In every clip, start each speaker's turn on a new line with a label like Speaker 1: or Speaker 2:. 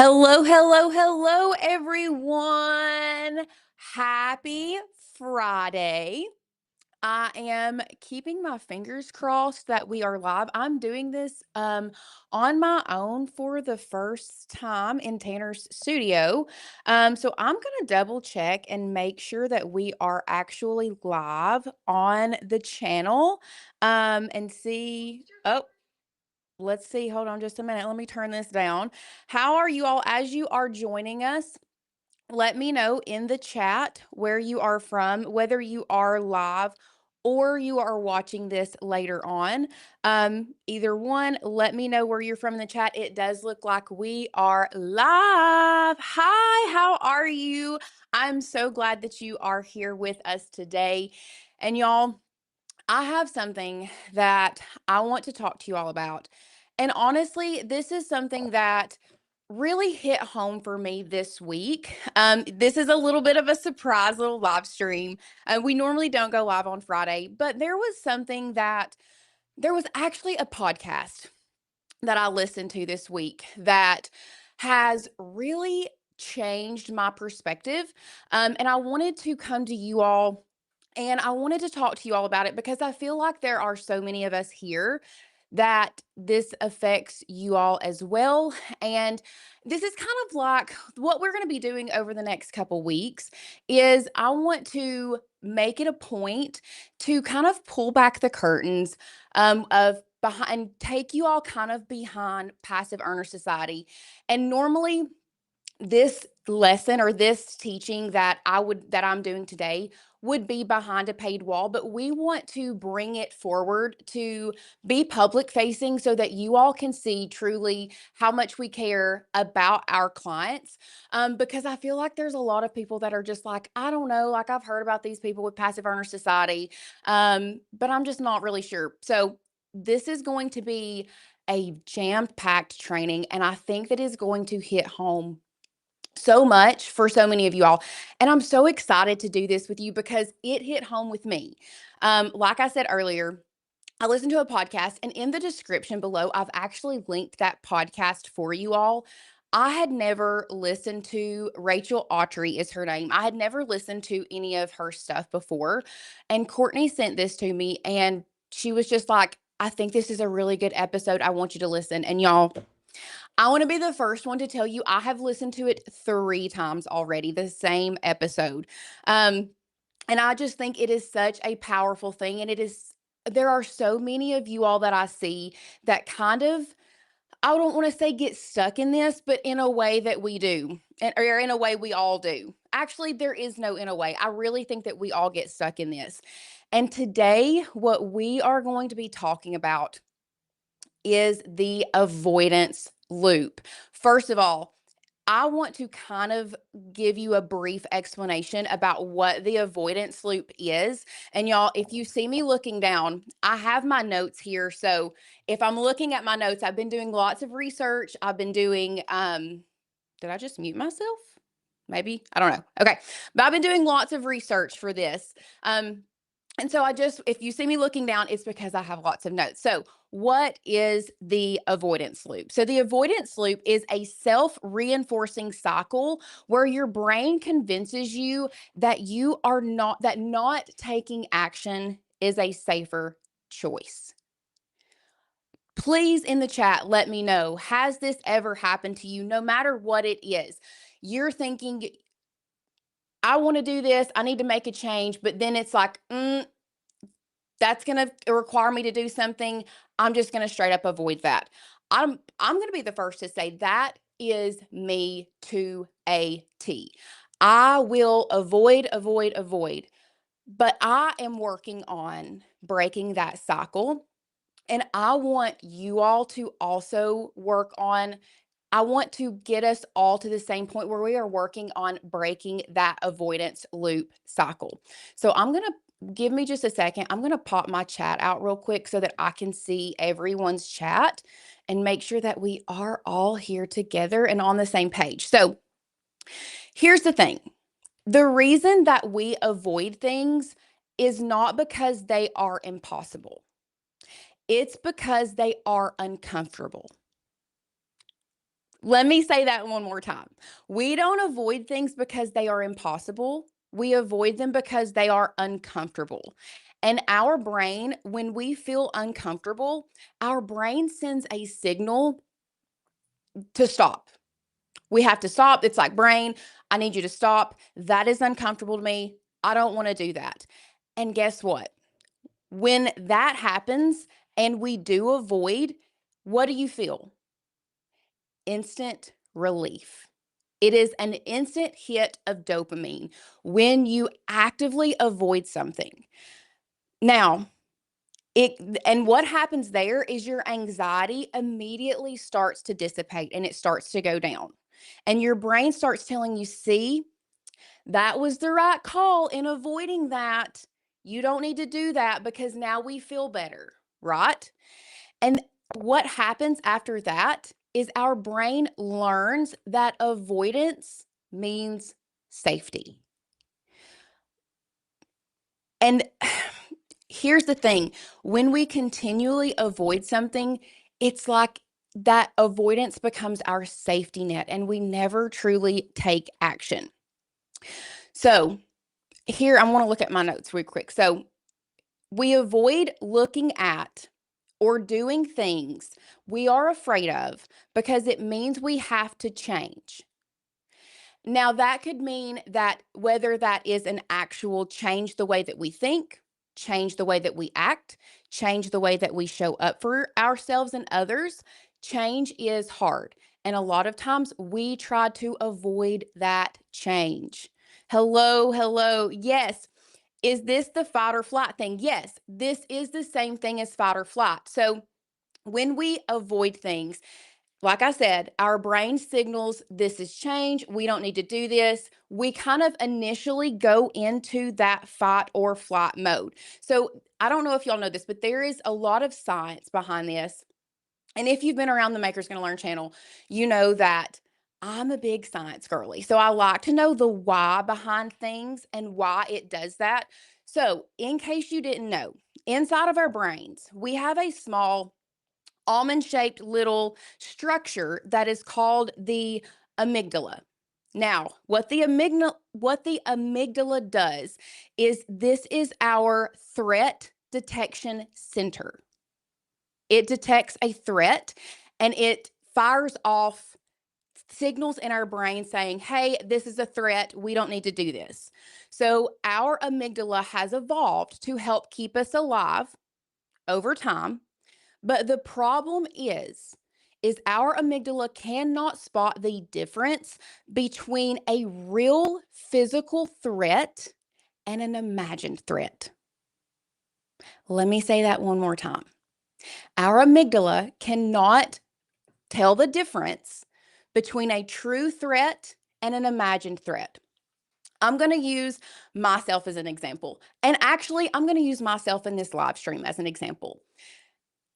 Speaker 1: Hello, hello, hello, everyone. Happy Friday. I am keeping my fingers crossed that we are live. I'm doing this on my own for the first time in Tanner's studio. So I'm going to double check and make sure that we are actually live on the channel and see. Oh, let's see. Hold on just a minute. Let me turn this down. How are you all as you are joining us? Let me know in the chat where you are from, whether you are live or you are watching this later on. Either one, let me know where you're from in the chat. It does look like we are live. Hi, how are you? I'm so glad that you are here with us today. And y'all, I have something that I want to talk to you all about. And honestly, this is something that really hit home for me this week. This is a little bit of a surprise little live stream. We normally don't go live on Friday, but there was actually a podcast that I listened to this week that has really changed my perspective. And I wanted to come to you all and I wanted to talk to you all about it because I feel like there are so many of us here that this affects you all as well. And this is kind of like what we're going to be doing over the next couple weeks is I want to make it a point to kind of pull back the curtains of behind take you all kind of behind Passive Earner Society. And normally this lesson or this teaching that I'm doing today would be behind a paid wall, but we want to bring it forward to be public facing so that you all can see truly how much we care about our clients. Because I feel like there's a lot of people that are just like, I don't know, like I've heard about these people with Passive Earner Society, but I'm just not really sure. So this is going to be a jam-packed training, and I think that is going to hit home so much for so many of you all. And I'm so excited to do this with you because it hit home with me. Like I said earlier, I listened to a podcast, and in the description below, I've actually linked that podcast for you all. I had never listened to Rachel Autry is her name. I had never listened to any of her stuff before. And Courtney sent this to me, and she was just like, I think this is a really good episode. I want you to listen. And y'all, I want to be the first one to tell you I have listened to it 3 times already, the same episode. Um, and I just think it is such a powerful thing. And there are so many of you all that I see that kind of, I don't want to say get stuck in this, but in a way that we do, or in a way we all do. Actually, there is no in a way. I really think that we all get stuck in this. And today, what we are going to be talking about is the avoidance loop. First of all, I want to kind of give you a brief explanation about what the avoidance loop is. And y'all, if you see me looking down, I have my notes here. So if I'm looking at my notes, I've been doing lots of research. I've been doing, did I just mute myself? Maybe, I don't know. Okay. But I've been doing lots of research for this. And so if you see me looking down, it's because I have lots of notes. So, what is the avoidance loop? So, the avoidance loop is a self reinforcing cycle where your brain convinces you that that not taking action is a safer choice. Please in the chat, let me know, has this ever happened to you, no matter what it is? You're thinking, I want to do this, I need to make a change, but then it's like, that's going to require me to do something. I'm just going to straight up avoid that. I'm going to be the first to say that is me to a T. I will avoid, avoid, avoid. But I am working on breaking that cycle. And I want you all to also work on, I want to get us all to the same point where we are working on breaking that avoidance loop cycle. So I'm going to give me just a second. I'm going to pop my chat out real quick so that I can see everyone's chat and make sure that we are all here together and on the same page. So here's the thing. The reason that we avoid things is not because they are impossible. It's because they are uncomfortable. Let me say that one more time. We don't avoid things because they are impossible. We avoid them because they are uncomfortable. And our brain, when we feel uncomfortable, our brain sends a signal to stop. We have to stop. It's like, brain, I need you to stop. That is uncomfortable to me. I don't want to do that. And guess what? When that happens and we do avoid, what do you feel? Instant relief. It is an instant hit of dopamine when you actively avoid something. Now, and what happens there is your anxiety immediately starts to dissipate and it starts to go down. And your brain starts telling you, see, that was the right call in avoiding that. You don't need to do that because now we feel better, right? And what happens after that is our brain learns that avoidance means safety. And here's the thing, when we continually avoid something, it's like that avoidance becomes our safety net and we never truly take action. So, here I want to look at my notes real quick. So, we avoid looking at or doing things we are afraid of because it means we have to change. Now, that could mean that whether that is an actual change the way that we think, change the way that we act, change the way that we show up for ourselves and others, change is hard. And a lot of times we try to avoid that change. Hello, hello. Yes. Is this the fight or flight thing? Yes, this is the same thing as fight or flight. So when we avoid things, like I said, our brain signals this is change. We don't need to do this. We kind of initially go into that fight or flight mode. So I don't know if y'all know this, but there is a lot of science behind this. And if you've been around the Makers Gonna Learn channel, you know that I'm a big science girly. So I like to know the why behind things and why it does that. So, in case you didn't know, inside of our brains, we have a small almond shaped little structure that is called the amygdala. Now, what the amygdala does is this is our threat detection center. It detects a threat and it fires off signals in our brain saying, hey, this is a threat. We don't need to do this. So, our amygdala has evolved to help keep us alive over time. But the problem is our amygdala cannot spot the difference between a real physical threat and an imagined threat. Let me say that one more time. Our amygdala cannot tell the difference between a true threat and an imagined threat. I'm going to use myself as an example. And actually, I'm going to use myself in this live stream as an example.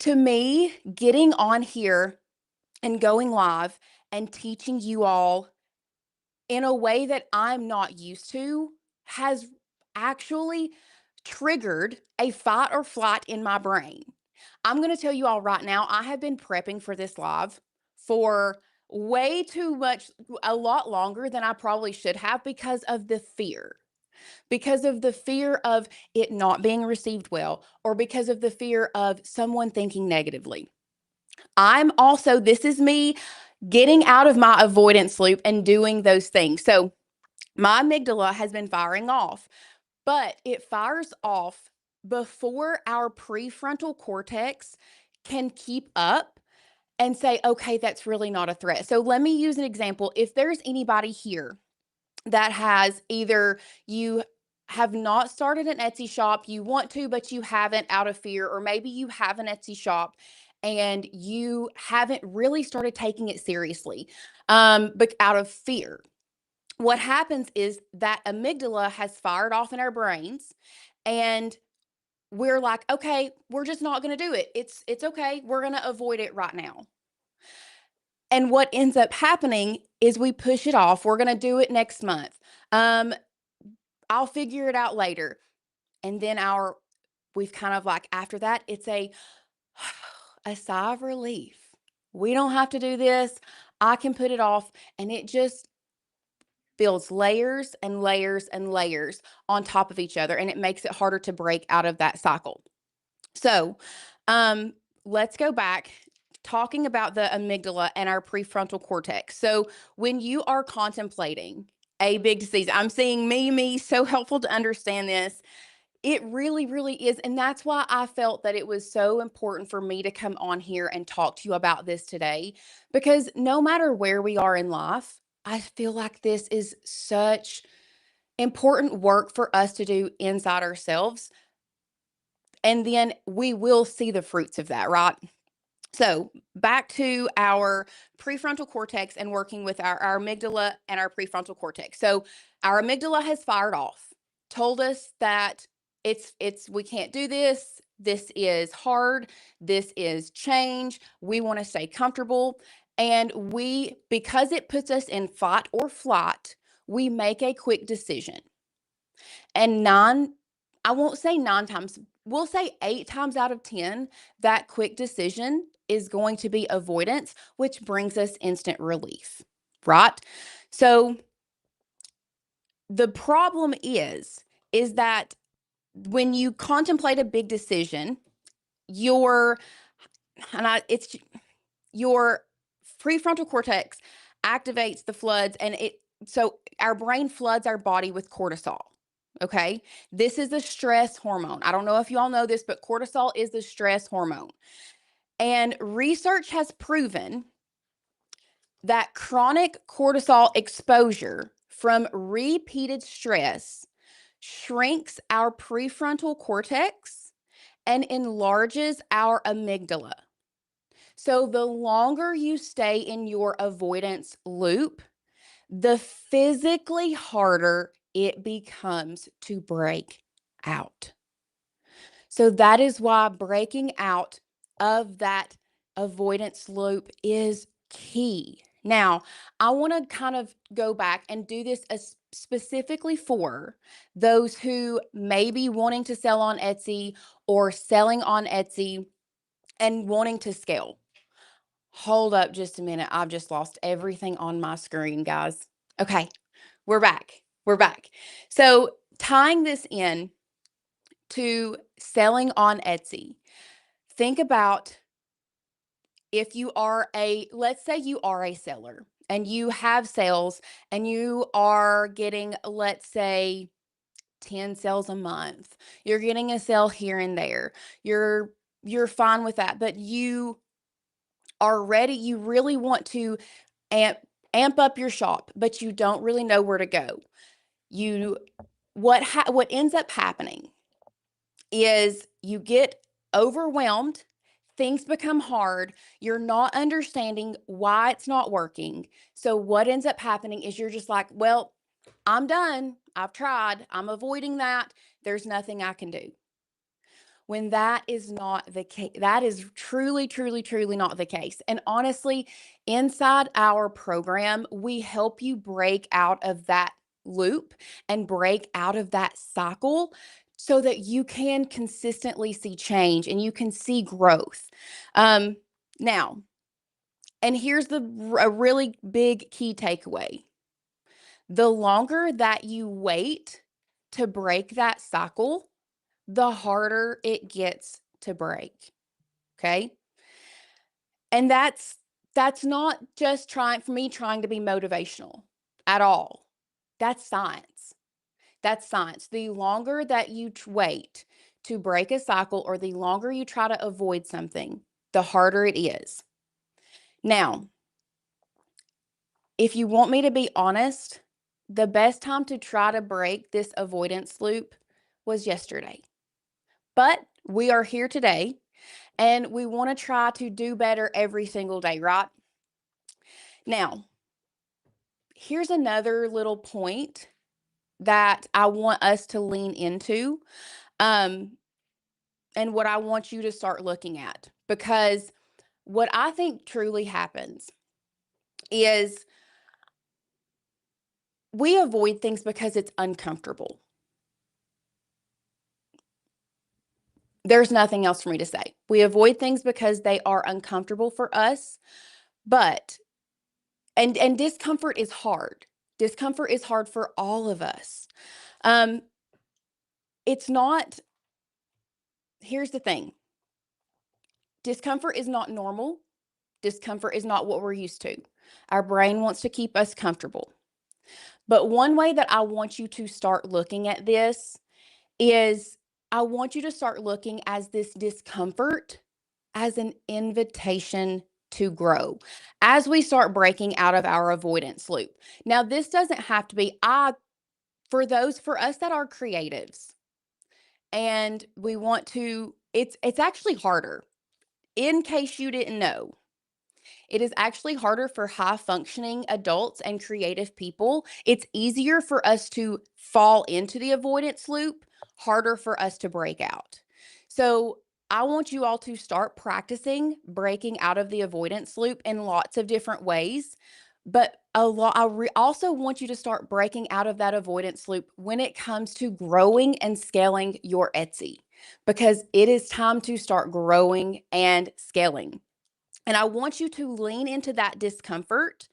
Speaker 1: To me, getting on here and going live and teaching you all in a way that I'm not used to has actually triggered a fight or flight in my brain. I'm going to tell you all right now, I have been prepping for this live for way too much, a lot longer than I probably should have because of the fear. Because of the fear of it not being received well, or because of the fear of someone thinking negatively. This is me getting out of my avoidance loop and doing those things. So my amygdala has been firing off, but it fires off before our prefrontal cortex can keep up and say, okay, that's really not a threat. So let me use an example. If there's anybody here that has either you have not started an Etsy shop, you want to, but you haven't out of fear, or maybe you have an Etsy shop and you haven't really started taking it seriously, but out of fear. What happens is that amygdala has fired off in our brains, and we're like, okay, we're just not going to do it. It's okay. We're going to avoid it right now. And what ends up happening is we push it off. We're going to do it next month. Um, I'll figure it out later. And then we've kind of like after that, it's a sigh of relief. We don't have to do this. I can put it off, and it just builds layers and layers and layers on top of each other, and it makes it harder to break out of that cycle. So, um, let's go back talking about the amygdala and our prefrontal cortex. So, when you are contemplating a big decision, I'm seeing me, so helpful to understand this. It really, really is. And that's why I felt that it was so important for me to come on here and talk to you about this today. Because no matter where we are in life, I feel like this is such important work for us to do inside ourselves. And then we will see the fruits of that, right? So, back to our prefrontal cortex and working with our amygdala and our prefrontal cortex. So, our amygdala has fired off, told us that it's we can't do this. This is hard. This is change. We want to stay comfortable. And we, because it puts us in fight or flight, we make a quick decision. And I won't say nine times, we'll say 8 times out of 10, that quick decision is going to be avoidance, which brings us instant relief, right? So the problem is that when you contemplate a big decision, your it's your prefrontal cortex activates the floods, and so our brain floods our body with cortisol. Okay, this is a stress hormone. I don't know if you all know this, but cortisol is the stress hormone, and research has proven that chronic cortisol exposure from repeated stress shrinks our prefrontal cortex and enlarges our amygdala. So the longer you stay in your avoidance loop, the physically harder it becomes to break out. So that is why breaking out of that avoidance loop is key. Now, I want to kind of go back and do this specifically for those who may be wanting to sell on Etsy or selling on Etsy and wanting to scale. Hold up just a minute. I've just lost everything on my screen, guys. Okay, we're back. We're back. So, tying this in to selling on Etsy, think about if you are let's say you are a seller and you have sales and you are getting, let's say, 10 sales a month. You're getting a sale here and there. You're fine with that, but you are ready, you really want to amp amp up your shop, but you don't really know where to go. You what ends up happening is you get overwhelmed, things become hard, you're not understanding why it's not working. So what ends up happening is you're just like, well, I'm done. I've tried. I'm avoiding that. There's nothing I can do. When that is not the case, that is truly, truly, truly not the case. And honestly, inside our program, we help you break out of that loop and break out of that cycle so that you can consistently see change and you can see growth. Now, and here's a really big key takeaway. The longer that you wait to break that cycle, the harder it gets to break. Okay. And that's not just trying to be motivational at all. That's science. That's science. The longer that you wait to break a cycle or the longer you try to avoid something, the harder it is. Now, if you want me to be honest, the best time to try to break this avoidance loop was yesterday. But we are here today and we want to try to do better every single day, right? Now, here's another little point that I want us to lean into, um, and what I want you to start looking at. Because what I think truly happens is we avoid things because it's uncomfortable. There's nothing else for me to say. We avoid things because they are uncomfortable for us, but And discomfort is hard. Discomfort is hard for all of us. Um, it's not, here's the thing. Discomfort is not normal. Discomfort is not what we're used to. Our brain wants to keep us comfortable. But one way that I want you to start looking at this is I want you to start looking as this discomfort as an invitation to grow as we start breaking out of our avoidance loop. Now, this doesn't have to be for us that are creatives and we want to it's actually harder. In case you didn't know, it is actually harder for high functioning adults and creative people. It's easier for us to fall into the avoidance loop, harder for us to break out. So, I want you all to start practicing breaking out of the avoidance loop in lots of different ways. But also want you to start breaking out of that avoidance loop when it comes to growing and scaling your Etsy, because it is time to start growing and scaling. And I want you to lean into that discomfort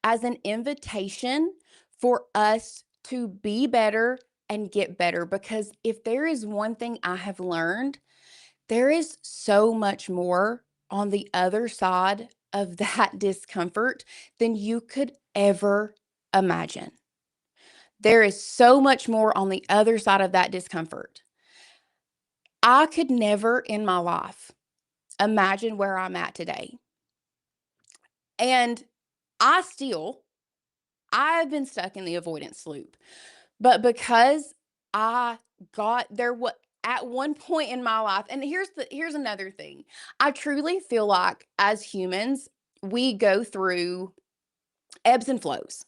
Speaker 1: as an invitation for us to be better and get better. Because if there is one thing I have learned, there is so much more on the other side of that discomfort than you could ever imagine. There is so much more on the other side of that discomfort. I could never in my life imagine where I'm at today. And I've been stuck in the avoidance loop. But because I got there what at one point in my life, and here's another thing. I truly feel like as humans, we go through ebbs and flows.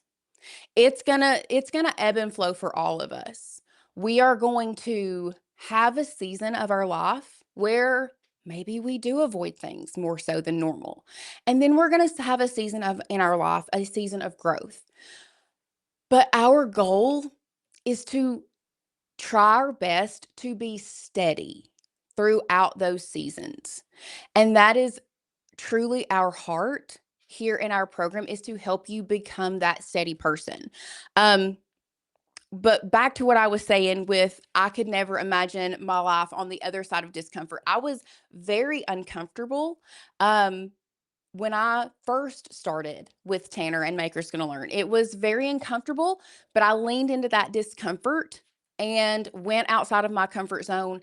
Speaker 1: It's gonna ebb and flow for all of us. We are going to have a season of our life where maybe we do avoid things more so than normal. And then we're going to have a season of in our life, a season of growth. But our goal is to try our best to be steady throughout those seasons. And that is truly our heart here in our program, is to help you become that steady person. Um, but back to what I was saying with I could never imagine my life on the other side of discomfort. I was very uncomfortable when I first started with Tanner and Maker's Gonna Learn. It was very uncomfortable, but I leaned into that discomfort and went outside of my comfort zone,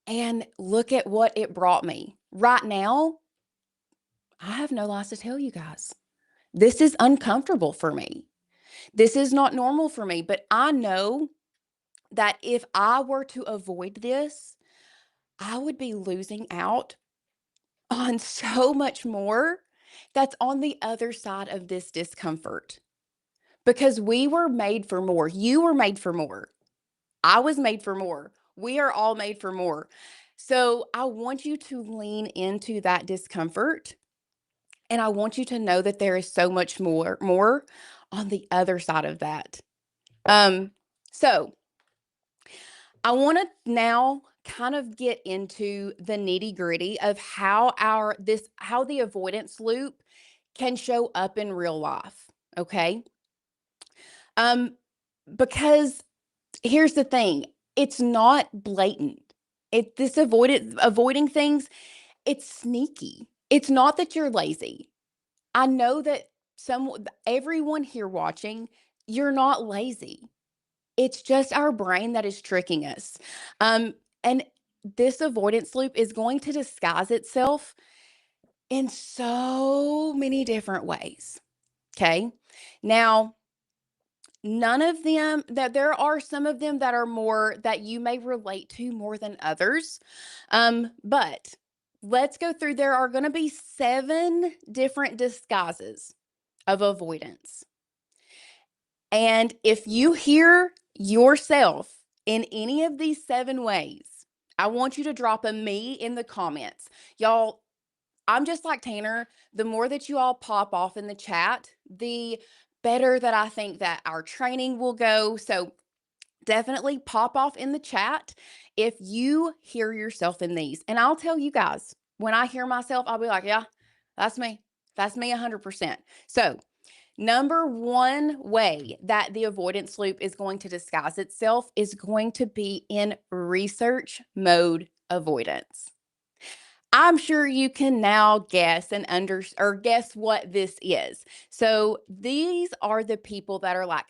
Speaker 1: and look at what it brought me. Right now, I have no lies to tell you guys. This is uncomfortable for me. This is not normal for me, but I know that if I were to avoid this, I would be losing out on so much more that's on the other side of this discomfort, because we were made for more. You were made for more. I was made for more. We are all made for more. So I want you to lean into that discomfort, and I want you to know that there is so much more on the other side of that. So I want to now kind of get into the nitty gritty of how the avoidance loop can show up in real life. Okay. Um, because here's the thing, it's not blatant. Avoiding things, it's sneaky. It's not that you're lazy. I know that everyone here watching, you're not lazy. It's just our brain that is tricking us. And this avoidance loop is going to disguise itself in so many different ways. Okay. Now, none of them that there are some of them that are more that you may relate to more than others. But let's go through. There are going to be 7 different disguises of avoidance. And if you hear yourself in any of these 7 ways, I want you to drop a me in the comments. Y'all, I'm just like Tanner. The more that you all pop off in the chat, the better that I think that our training will go. So definitely pop off in the chat if you hear yourself in these. And I'll tell you guys, when I hear myself, I'll be like, yeah, that's me. That's me 100%. So Number one way that the avoidance loop is going to disguise itself is going to be in research mode avoidance. I'm sure you can now guess and guess what this is. So these are the people that are like,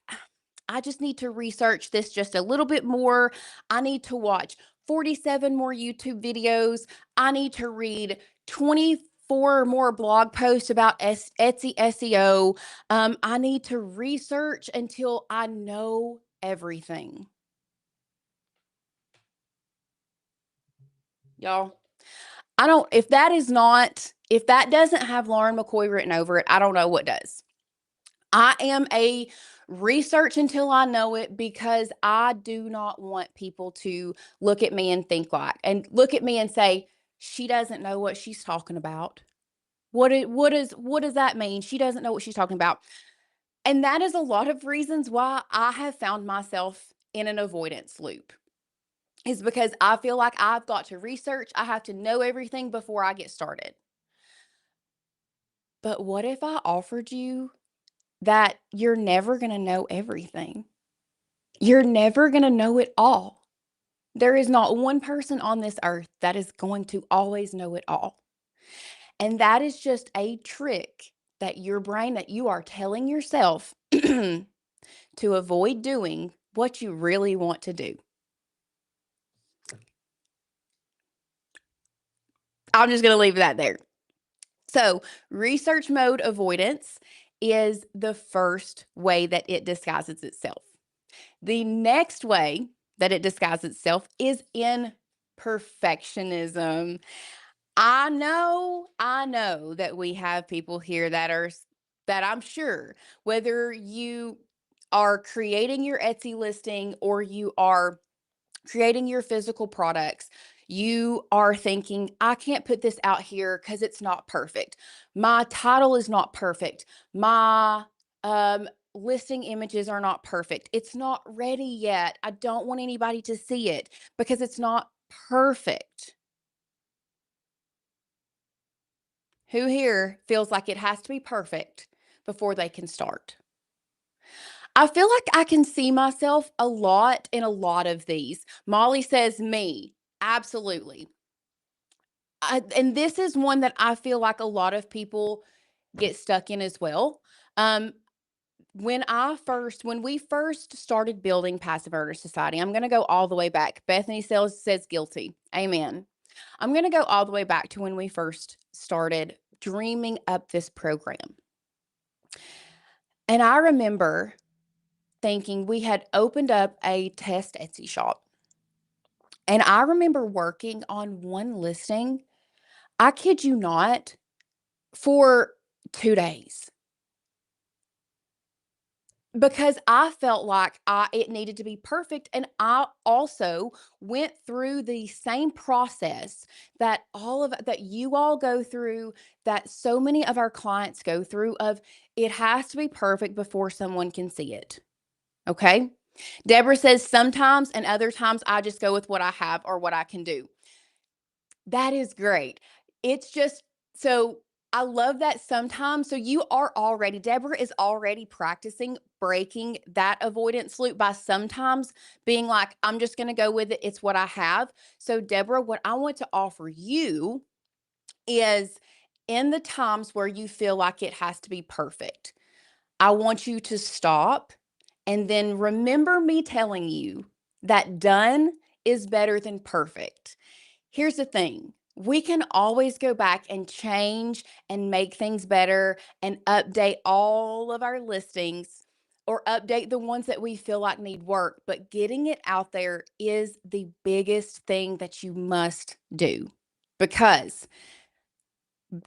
Speaker 1: I just need to research this just a little bit more. I need to watch 47 more YouTube videos. I need to read 24 more blog posts about Etsy SEO. I need to research until I know everything. Y'all, if that doesn't have Lauren McCoy written over it, I don't know what does. I am a research until I know it because I do not want people to look at me and look at me and say, she doesn't know what she's talking about. What does that mean? She doesn't know what she's talking about. And that is a lot of reasons why I have found myself in an avoidance loop. Is because I feel like I've got to research, I have to know everything before I get started. But what if I offered you that you're never going to know everything? You're never going to know it all. There is not one person on this earth that is going to always know it all. And that is just a trick that you are telling yourself to avoid doing what you really want to do. I'm just going to leave that there. So, research mode avoidance is the first way that it disguises itself. The next way that it disguises itself is in perfectionism. I know that we have people here that I'm sure, whether you are creating your Etsy listing or you are creating your physical products, you are thinking, I can't put this out here because it's not perfect. My title is not perfect. My listing images are not perfect. It's not ready yet. I don't want anybody to see it because it's not perfect. Who here feels like it has to be perfect before they can start? I feel like I can see myself a lot in a lot of these. Molly says, me. Absolutely. And this is one that I feel like a lot of people get stuck in as well. Um, when we first started building Passive Earner Society, I'm going to go all the way back. Bethany says guilty. Amen. I'm going to go all the way back to when we first started dreaming up this program. And I remember thinking we had opened up a test Etsy shop. And I remember working on one listing, I kid you not, for 2 days. Because I felt like it needed to be perfect, and I also went through the same process that you all go through, that so many of our clients go through, of it has to be perfect before someone can see it. Okay? Deborah says sometimes, and other times I just go with what I have or what I can do. That is great. It's just so I love that sometimes. So Deborah is already practicing breaking that avoidance loop by sometimes being like, I'm just going to go with it. It's what I have. So, Deborah, what I want to offer you is, in the times where you feel like it has to be perfect, I want you to stop and then remember me telling you that done is better than perfect. Here's the thing. We can always go back and change and make things better and update all of our listings or update the ones that we feel like need work. But getting it out there is the biggest thing that you must do, because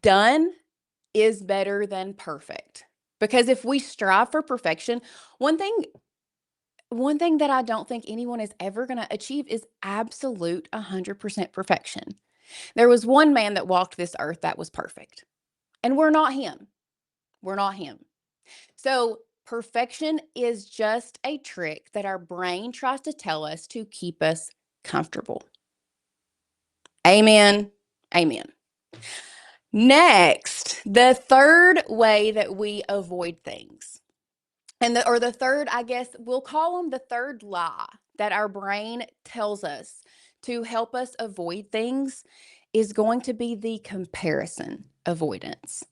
Speaker 1: done is better than perfect. Because if we strive for perfection, one thing that I don't think anyone is ever going to achieve is absolute 100% perfection. There was one man that walked this earth that was perfect, and we're not him. We're not him. So perfection is just a trick that our brain tries to tell us to keep us comfortable. Amen. Amen. Next, the third way that we avoid things, and the third, I guess we'll call them the third lie that our brain tells us to help us avoid things, is going to be the comparison avoidance.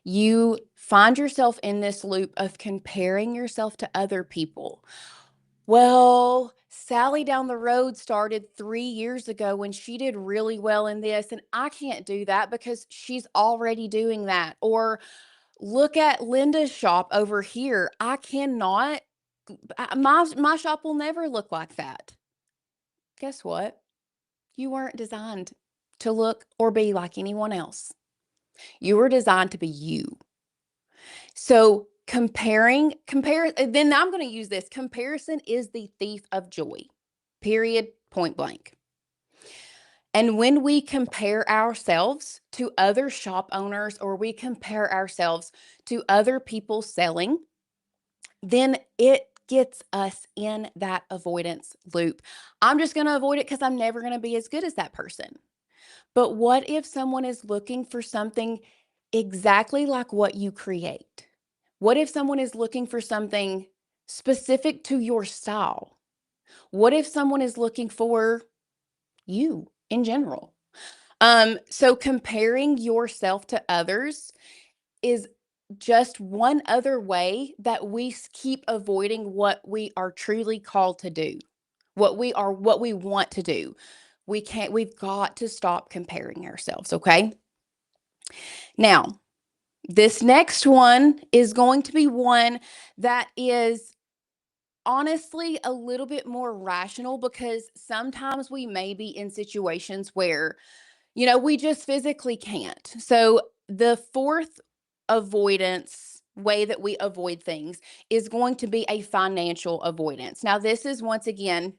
Speaker 1: You find yourself in this loop of comparing yourself to other people. Well, Sally down the road started 3 years ago when she did really well in this, and I can't do that because she's already doing that. Or look at Linda's shop over here. I cannot, my shop will never look like that. Guess what? You weren't designed to look or be like anyone else. You were designed to be you. So then I'm going to use this. Comparison is the thief of joy. Period. Point blank. And when we compare ourselves to other shop owners or we compare ourselves to other people selling, then it gets us in that avoidance loop. I'm just going to avoid it because I'm never going to be as good as that person. But what if someone is looking for something exactly like what you create? What if someone is looking for something specific to your style? What if someone is looking for you in general? So comparing yourself to others is just one other way that we keep avoiding what we are truly called to do, what we want to do. We've got to stop comparing ourselves, okay? Now, this next one is going to be one that is honestly a little bit more rational because sometimes we may be in situations where, we just physically can't. So, the fourth avoidance way that we avoid things is going to be a financial avoidance. Now, this is once again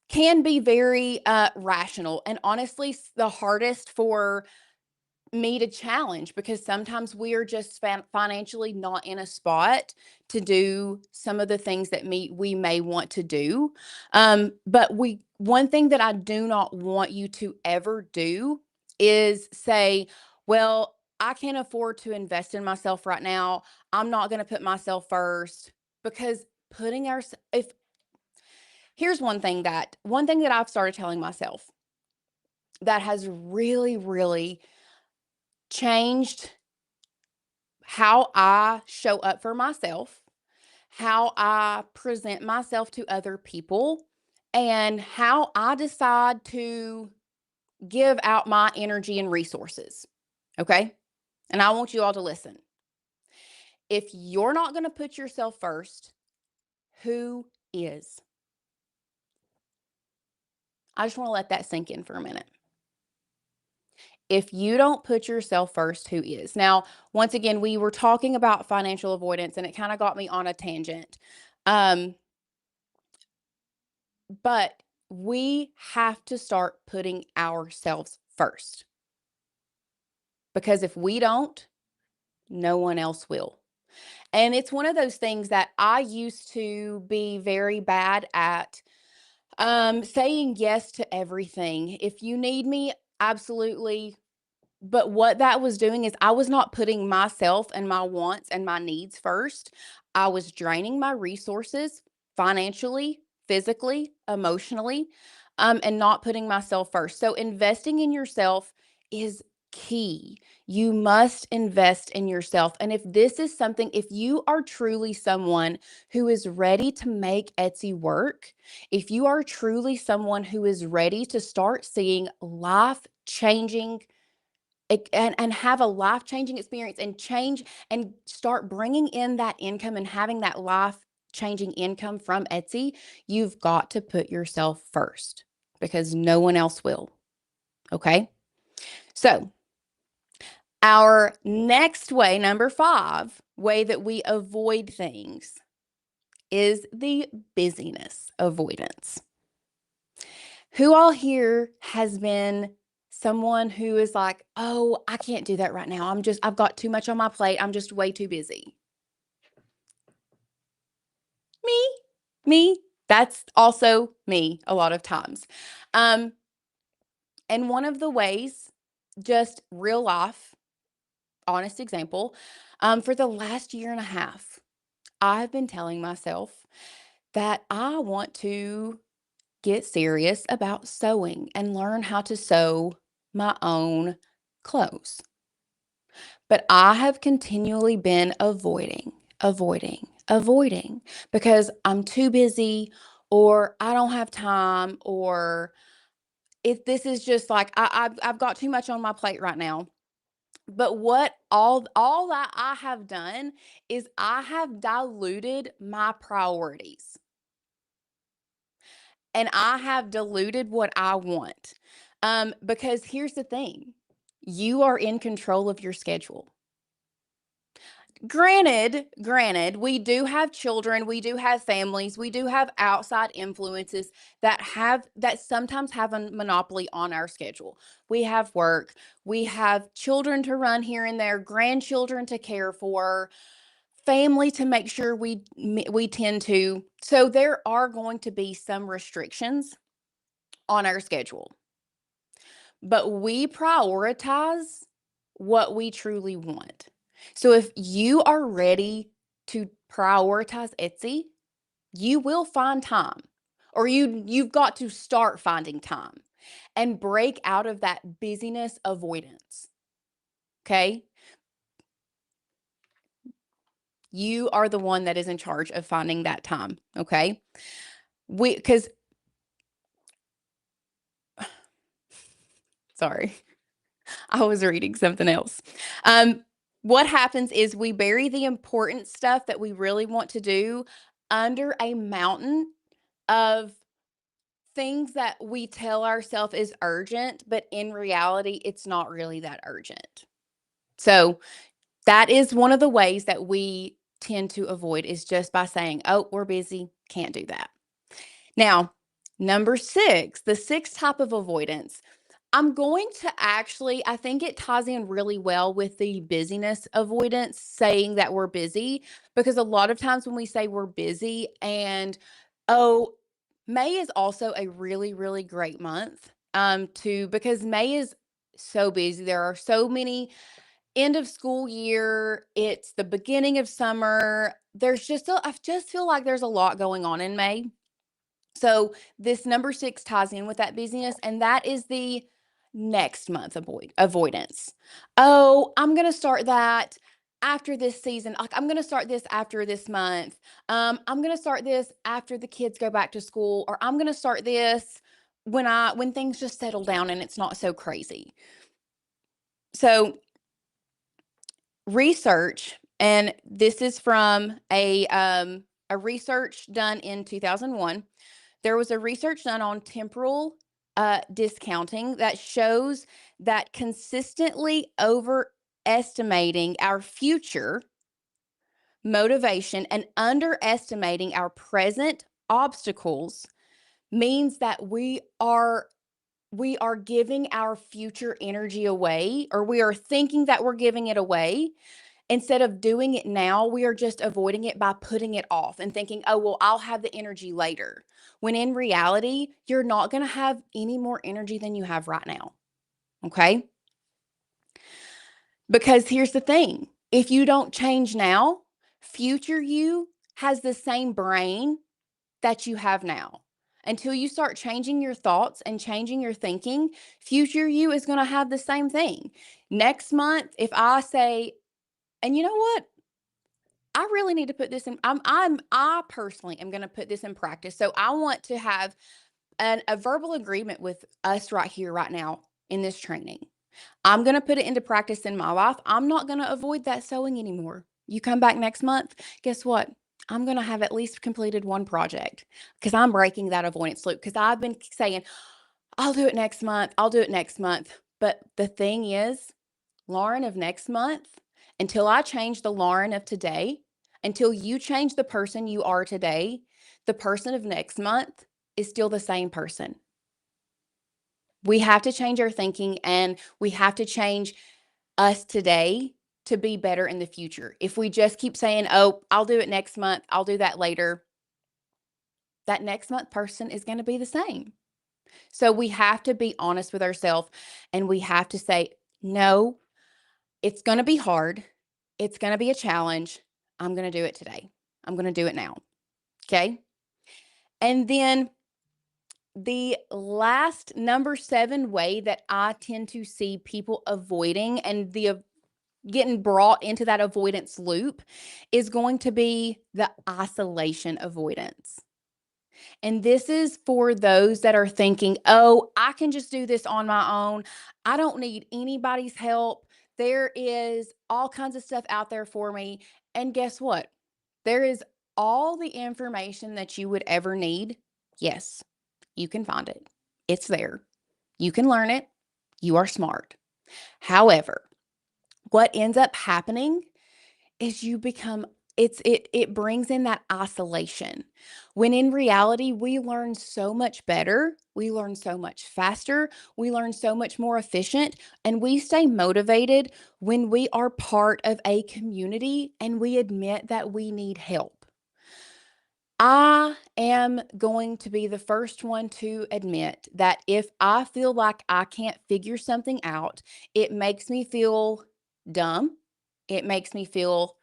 Speaker 1: can be very rational and honestly the hardest for me to challenge because sometimes we are just financially not in a spot to do some of the things that we may want to do. But one thing that I do not want you to ever do is say, well, I can't afford to invest in myself right now. I'm not going to put myself first because putting our if here's one thing that I've started telling myself that has really, really changed how I show up for myself, how I present myself to other people, and how I decide to give out my energy and resources. Okay. And I want you all to listen. If you're not going to put yourself first, who is? I just want to let that sink in for a minute. If you don't put yourself first, who is? Now, once again, we were talking about financial avoidance and it kind of got me on a tangent. Um, but we have to start putting ourselves first because if we don't, no one else will. And it's one of those things that I used to be very bad at, saying yes to everything. If you need me, absolutely. But what that was doing is I was not putting myself and my wants and my needs first. I was draining my resources financially, physically, emotionally, and not putting myself first. So investing in yourself is key. You must invest in yourself. And if you are truly someone who is ready to make Etsy work, if you are truly someone who is ready to start seeing life changing and have a life-changing experience and change and start bringing in that income and having that life-changing income from Etsy, you've got to put yourself first because no one else will. Okay? So, our next way, number 5, way that we avoid things is the busyness avoidance. Who all here has been someone who is like, "Oh, I can't do that right now. I've got too much on my plate. I'm just way too busy." Me, me. That's also me a lot of times. Um, and one of the ways just real life, honest example. For the last year and a half, I've been telling myself that I want to get serious about sewing and learn how to sew my own clothes. But I have continually been avoiding because I'm too busy or I don't have time or if this is just like I've got too much on my plate right now. But what all that I have done is I have diluted my priorities and I have diluted what I want. Because here's the thing, you are in control of your schedule. Granted, we do have children, we do have families, we do have outside influences that sometimes have a monopoly on our schedule. We have work, we have children to run here and there, grandchildren to care for, family to make sure we tend to. So there are going to be some restrictions on our schedule. But we prioritize what we truly want. So if you are ready to prioritize Etsy, you will find time or you've got to start finding time and break out of that busyness avoidance. Okay? You are the one that is in charge of finding that time, okay? Cuz sorry. I was reading something else. What happens is we bury the important stuff that we really want to do under a mountain of things that we tell ourselves is urgent, but in reality, it's not really that urgent. So that is one of the ways that we tend to avoid is just by saying, oh, we're busy, can't do that. Now, number six, the sixth type of avoidance I'm going to actually I think it ties in really well with the busyness avoidance, saying that we're busy, because a lot of times when we say we're busy and oh, May is also a really, really great month, to because May is so busy. There are so many end of school year, it's the beginning of summer. I just feel like there's a lot going on in May. So this number six ties in with that busyness, and that is the next month avoidance. Oh, I'm gonna start that after this season. Like I'm gonna start this after this month. I'm gonna start this after the kids go back to school, or I'm gonna start this when things just settle down and it's not so crazy. So research, and this is from a research done in 2001. There was a research done on temporal discounting that shows that consistently overestimating our future motivation and underestimating our present obstacles means that we are giving our future energy away, or we are thinking that we're giving it away. Instead of doing it now, we are just avoiding it by putting it off and thinking, oh, well, I'll have the energy later. When in reality, you're not going to have any more energy than you have right now. Okay. Because here's the thing, if you don't change now, future you has the same brain that you have now. Until you start changing your thoughts and changing your thinking, future you is going to have the same thing. Next month, if I say, and you know what? I really need to put this in. I personally am going to put this in practice. So I want to have a verbal agreement with us right here, right now in this training. I'm going to put it into practice in my life. I'm not going to avoid that sewing anymore. You come back next month, guess what? I'm going to have at least completed one project because I'm breaking that avoidance loop because I've been saying, I'll do it next month. I'll do it next month. But the thing is, Lauren of next month, until I change the Lauren of today, until you change the person you are today, the person of next month is still the same person. We have to change our thinking and we have to change us today to be better in the future. If we just keep saying, oh, I'll do it next month, I'll do that later, that next month person is going to be the same. So we have to be honest with ourselves and we have to say, No, it's going to be hard. It's going to be a challenge. I'm going to do it today. I'm going to do it now. Okay. And then the last number 7 way that I tend to see people avoiding and getting brought into that avoidance loop is going to be the isolation avoidance. And this is for those that are thinking, oh, I can just do this on my own. I don't need anybody's help. There is all kinds of stuff out there for me. And guess what? There is all the information that you would ever need. Yes, you can find it. It's there. You can learn it. You are smart. However, what ends up happening is you become it brings in that isolation. When in reality, we learn so much better, we learn so much faster, we learn so much more efficient, and we stay motivated when we are part of a community and we admit that we need help. I am going to be the first one to admit that if I feel like I can't figure something out, it makes me feel dumb. It makes me feel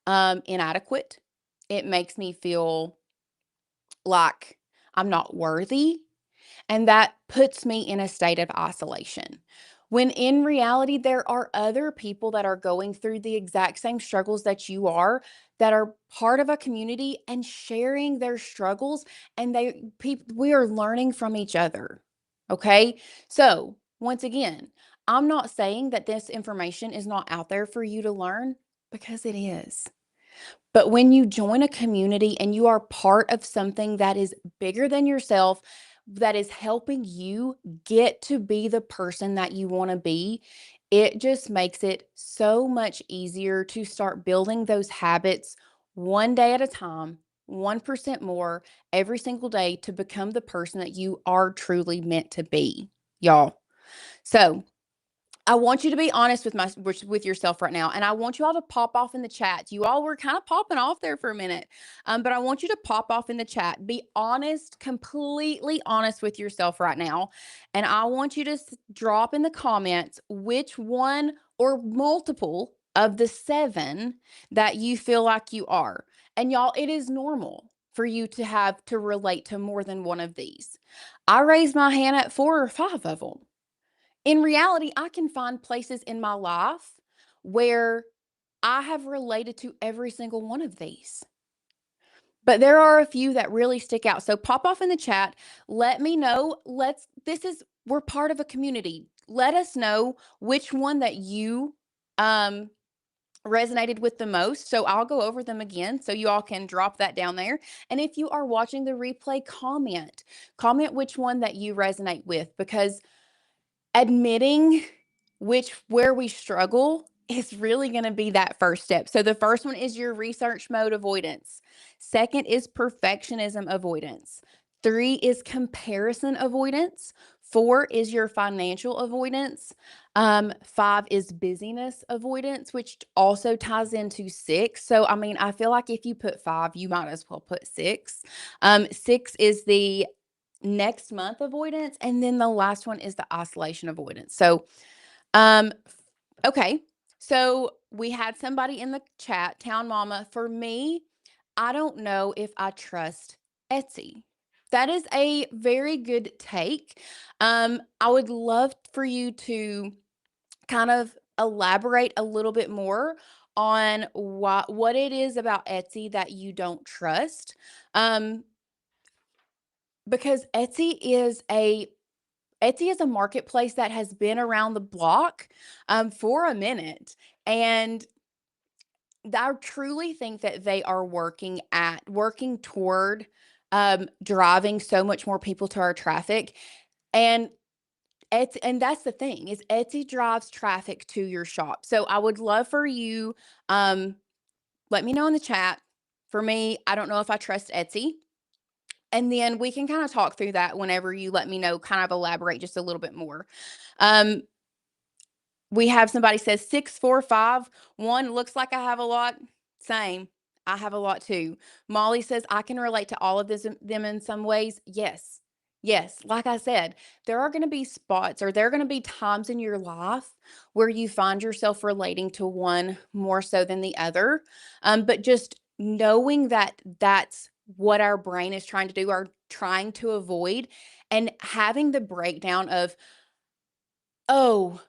Speaker 1: inadequate. It makes me feel like I'm not worthy. And that puts me in a state of isolation. When in reality, there are other people that are going through the exact same struggles that you are, that are part of a community and sharing their struggles. And we are learning from each other. Okay. So, once again, I'm not saying that this information is not out there for you to learn, because it is. But when you join a community and you are part of something that is bigger than yourself, that is helping you get to be the person that you want to be, it just makes it so much easier to start building those habits one day at a time, 1% more every single day to become the person that you are truly meant to be, y'all. So, I want you to be honest with yourself right now, and I want you all to pop off in the chat. You all were kind of popping off there for a minute, but I want you to pop off in the chat. Be honest, completely honest with yourself right now, and I want you to drop in the comments which one or multiple of the 7 that you feel like you are. And y'all, it is normal for you to have to relate to more than one of these. I raised my hand at 4 or 5 of them. In reality, I can find places in my life where I have related to every single one of these. But there are a few that really stick out. So pop off in the chat. Let me know. We're part of a community. Let us know which one that you um resonated with the most. So I'll go over them again so you all can drop that down there. And if you are watching the replay, comment which one that you resonate with, because admitting where we struggle is really going to be that first step. So the first one is your research mode avoidance. Second is perfectionism avoidance. 3 is comparison avoidance. 4 is your financial avoidance. 5 is busyness avoidance, which also ties into 6. So, I mean, I feel like if you put 5, you might as well put 6. 6 is the next month avoidance, and then the last one is the isolation avoidance. So, um, okay. So we had somebody in the chat, Town Mama. For me, I don't know if I trust Etsy. That is a very good take. I would love for you to kind of elaborate a little bit more on what it is about Etsy that you don't trust. Um, because Etsy is a marketplace that has been around the block for a minute. And I truly think that they are working toward driving so much more people to our traffic. And and that's the thing, is Etsy drives traffic to your shop. So I would love for you, let me know in the chat. For me, I don't know if I trust Etsy. And then we can kind of talk through that whenever you let me know, kind of elaborate just a little bit more. Um, we have somebody says 6, 4, 5. One looks like I have a lot. Same. I have a lot too. Molly says I can relate to all of them in some ways. Yes, Yes, like I said, there are going to be spots or there are going to be times in your life where you find yourself relating to one more so than the other. But just knowing that that's what our brain is trying to do or trying to avoid, and having the breakdown of, oh,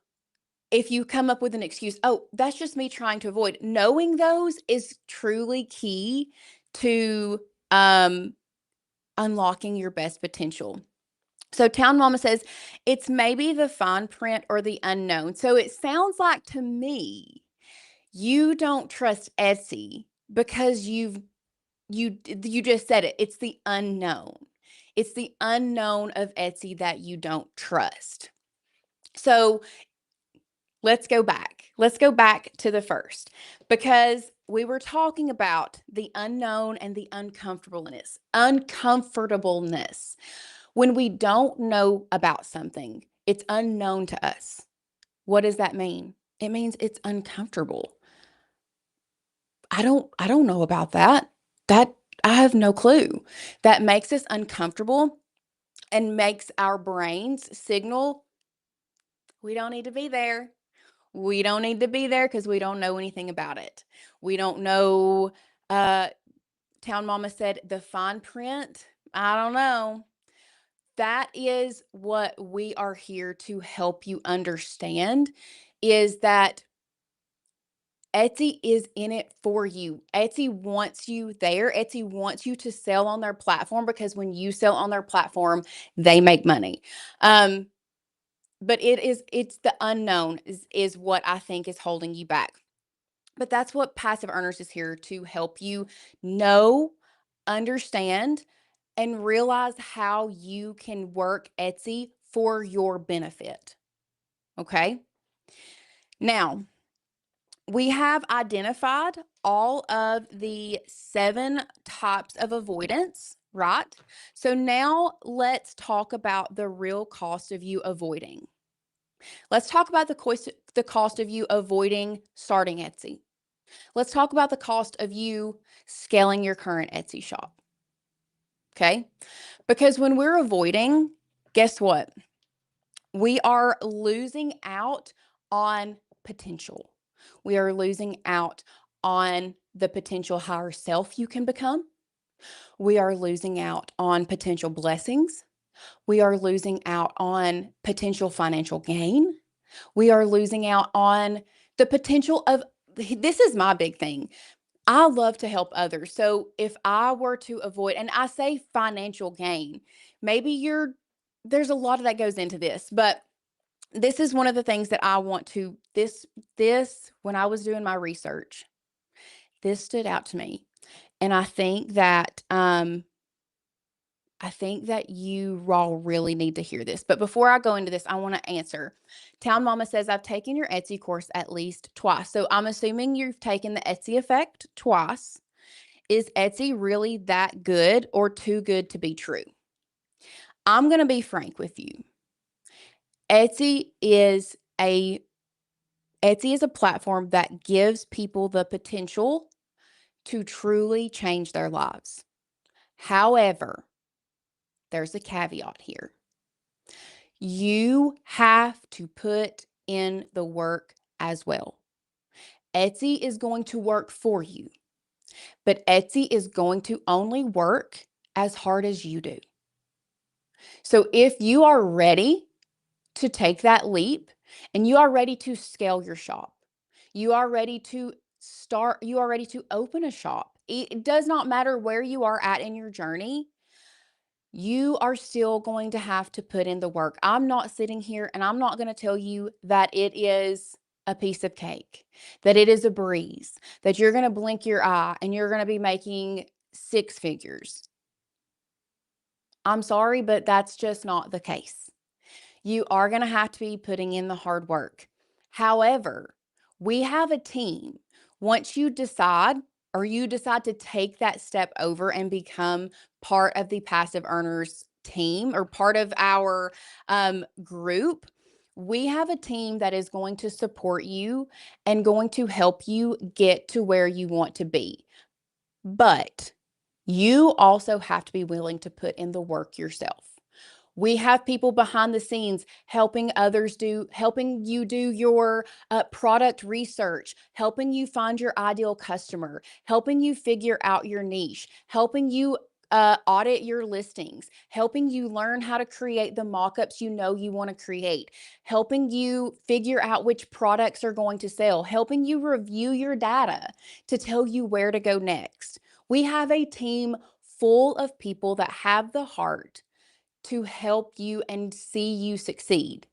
Speaker 1: if you come up with an excuse, oh, that's just me trying to avoid. Knowing those is truly key to um, unlocking your best potential. So Town Mama says it's maybe the fine print or the unknown. So it sounds like to me you don't trust Etsy because you just said it. It's the unknown. It's the unknown of Etsy that you don't trust. So let's go back. Let's go back to the first, because we were talking about the unknown and the uncomfortableness. Uncomfortableness. When we don't know about something, it's unknown to us. What does that mean? It means it's uncomfortable. I don't know about that. That I have no clue. That makes us uncomfortable and makes our brains signal we don't need to be there. We don't need to be there because we don't know anything about it. We don't know. Uh, Town Mama said the fine print. I don't know. That is what we are here to help you understand, is that Etsy is in it for you. Etsy wants you there. Etsy wants you to sell on their platform because when you sell on their platform, they make money. Um, but it's the unknown is what I think is holding you back. But that's what Passive Earners is here to help you know, understand, and realize how you can work Etsy for your benefit. Okay. Now, we have identified all of the 7 types of avoidance, right? So now let's talk about the real cost of you avoiding. Let's talk about the cost of you avoiding starting Etsy. Let's talk about the cost of you scaling your current Etsy shop. Okay? Because when we're avoiding, guess what? We are losing out on potential. We are losing out on the potential higher self you can become. We are losing out on potential blessings. We are losing out on potential financial gain. We are losing out on the potential of, this is my big thing. I love to help others. So if I were to avoid, and I say financial gain, maybe there's a lot of that goes into this, but this is one of the things that I want to, when I was doing my research, this stood out to me. And I think that you all really need to hear this. But before I go into this, I want to answer. Town Mama says, I've taken your Etsy course at least twice. So I'm assuming you've taken the Etsy Effect twice. Is Etsy really that good or too good to be true? I'm going to be frank with you. Etsy is a Etsy is a platform that gives people the potential to truly change their lives. However, there's a caveat here. You have to put in the work as well. Etsy is going to work for you, but Etsy is going to only work as hard as you do. So if you are ready to take that leap and you are ready to scale your shop, you are ready to start, you are ready to open a shop, it does not matter where you are at in your journey, you are still going to have to put in the work. I'm not sitting here and I'm not going to tell you that it is a piece of cake, that it is a breeze, that you're going to blink your eye and you're going to be making 6 figures. I'm sorry, but that's just not the case. You are going to have to be putting in the hard work. However, we have a team. Once you decide to take that step over and become part of the Passive Earners team or part of our group, we have a team that is going to support you and going to help you get to where you want to be. But you also have to be willing to put in the work yourself. We have people behind the scenes helping you do your product research, helping you find your ideal customer, helping you figure out your niche, helping you audit your listings, helping you learn how to create the mock-ups you know you want to create, helping you figure out which products are going to sell, helping you review your data to tell you where to go next. We have a team full of people that have the heart to help you and see you succeed.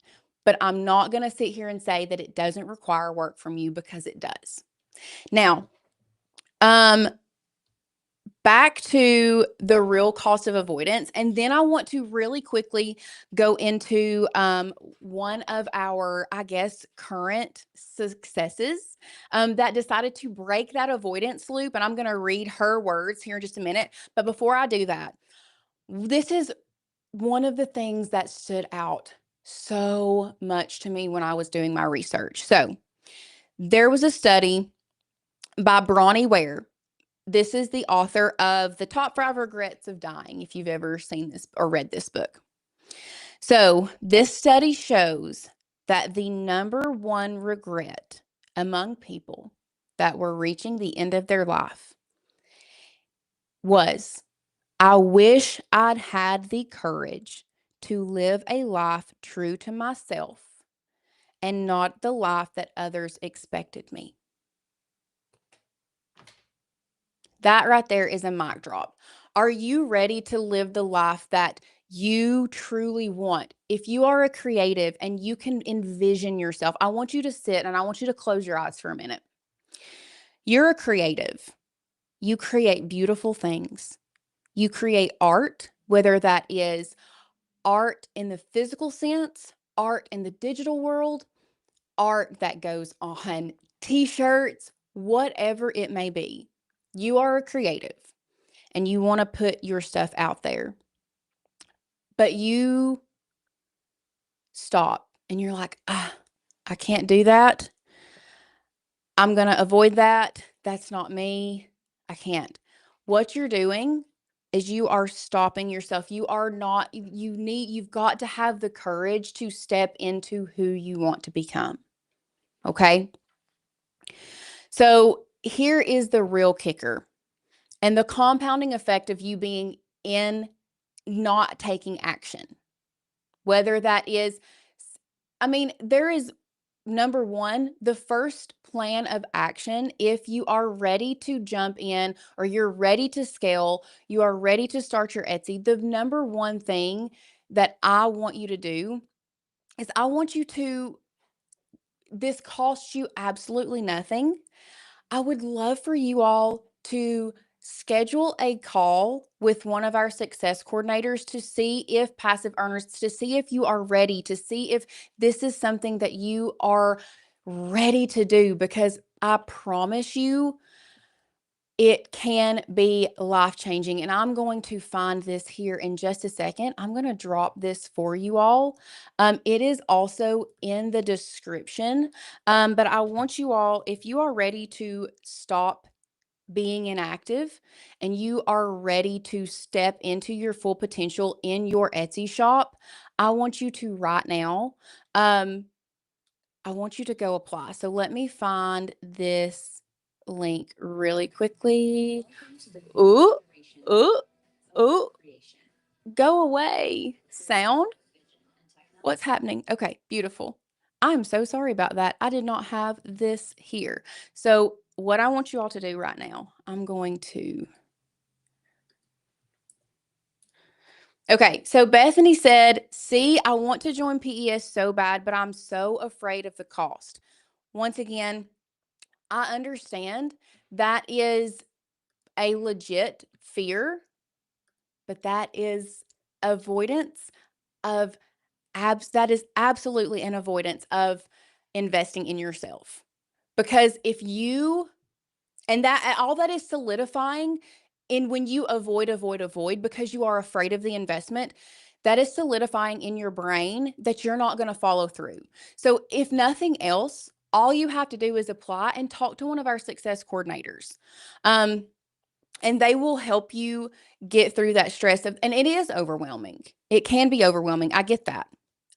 Speaker 1: But I'm not going to sit here and say that it doesn't require work from you, because it does. Now, back to the real cost of avoidance. And then I want to really quickly go into one of our, I guess, current successes that decided to break that avoidance loop. And I'm going to read her words here in just a minute. But before I do that, this is one of the things that stood out so much to me when I was doing my research. So there was a study by Bronnie Ware. This is the author of The Top 5 Regrets of Dying, if you've ever seen this or read this book. So this study shows that the number one regret among people that were reaching the end of their life was, I wish I'd had the courage to live a life true to myself and not the life that others expected me. That right there is a mic drop. Are you ready to live the life that you truly want? If you are a creative and you can envision yourself, I want you to sit and I want you to close your eyes for a minute. You're a creative. You create beautiful things. You create art, whether that is art in the physical sense, art in the digital world, art that goes on t-shirts, whatever it may be. You are a creative and you want to put your stuff out there. But you stop and you're like, I can't do that. I'm going to avoid that. That's not me. I can't. What you're doing is you are stopping yourself. You've got to have the courage to step into who you want to become. Okay? So here is the real kicker and the compounding effect of you being in not taking action. Whether that is, there is, number one, the first plan of action. If you are ready to jump in or you're ready to scale, you are ready to start your Etsy, the number one thing that I want you to do is this costs you absolutely nothing. I would love for you all to schedule a call with one of our success coordinators to see if passive earners, to see if you are ready, to see if this is something that you are ready to do, because I promise you it can be life-changing. And I'm going to find this here in just a second. I'm going to drop this for you all. It is also in the description. But I want you all, if you are ready to stop being inactive and you are ready to step into your full potential in your Etsy shop, I want you to right now, I want you to go apply. So let me find this link really quickly. Ooh, ooh, ooh, go away. Sound? What's happening? Okay, beautiful. I'm so sorry about that. I did not have this here. So what I want you all to do right now, I'm going to. Okay, so Bethany said, see, I want to join PES so bad, but I'm so afraid of the cost. Once again, I understand that is a legit fear, but that is avoidance of that is absolutely an avoidance of investing in yourself. Because if you, and that all that is solidifying in when you avoid because you are afraid of the investment, that is solidifying in your brain that you're not going to follow through. So if nothing else, all you have to do is apply and talk to one of our success coordinators. and they will help you get through that stress and it is overwhelming. It can be overwhelming. I get that.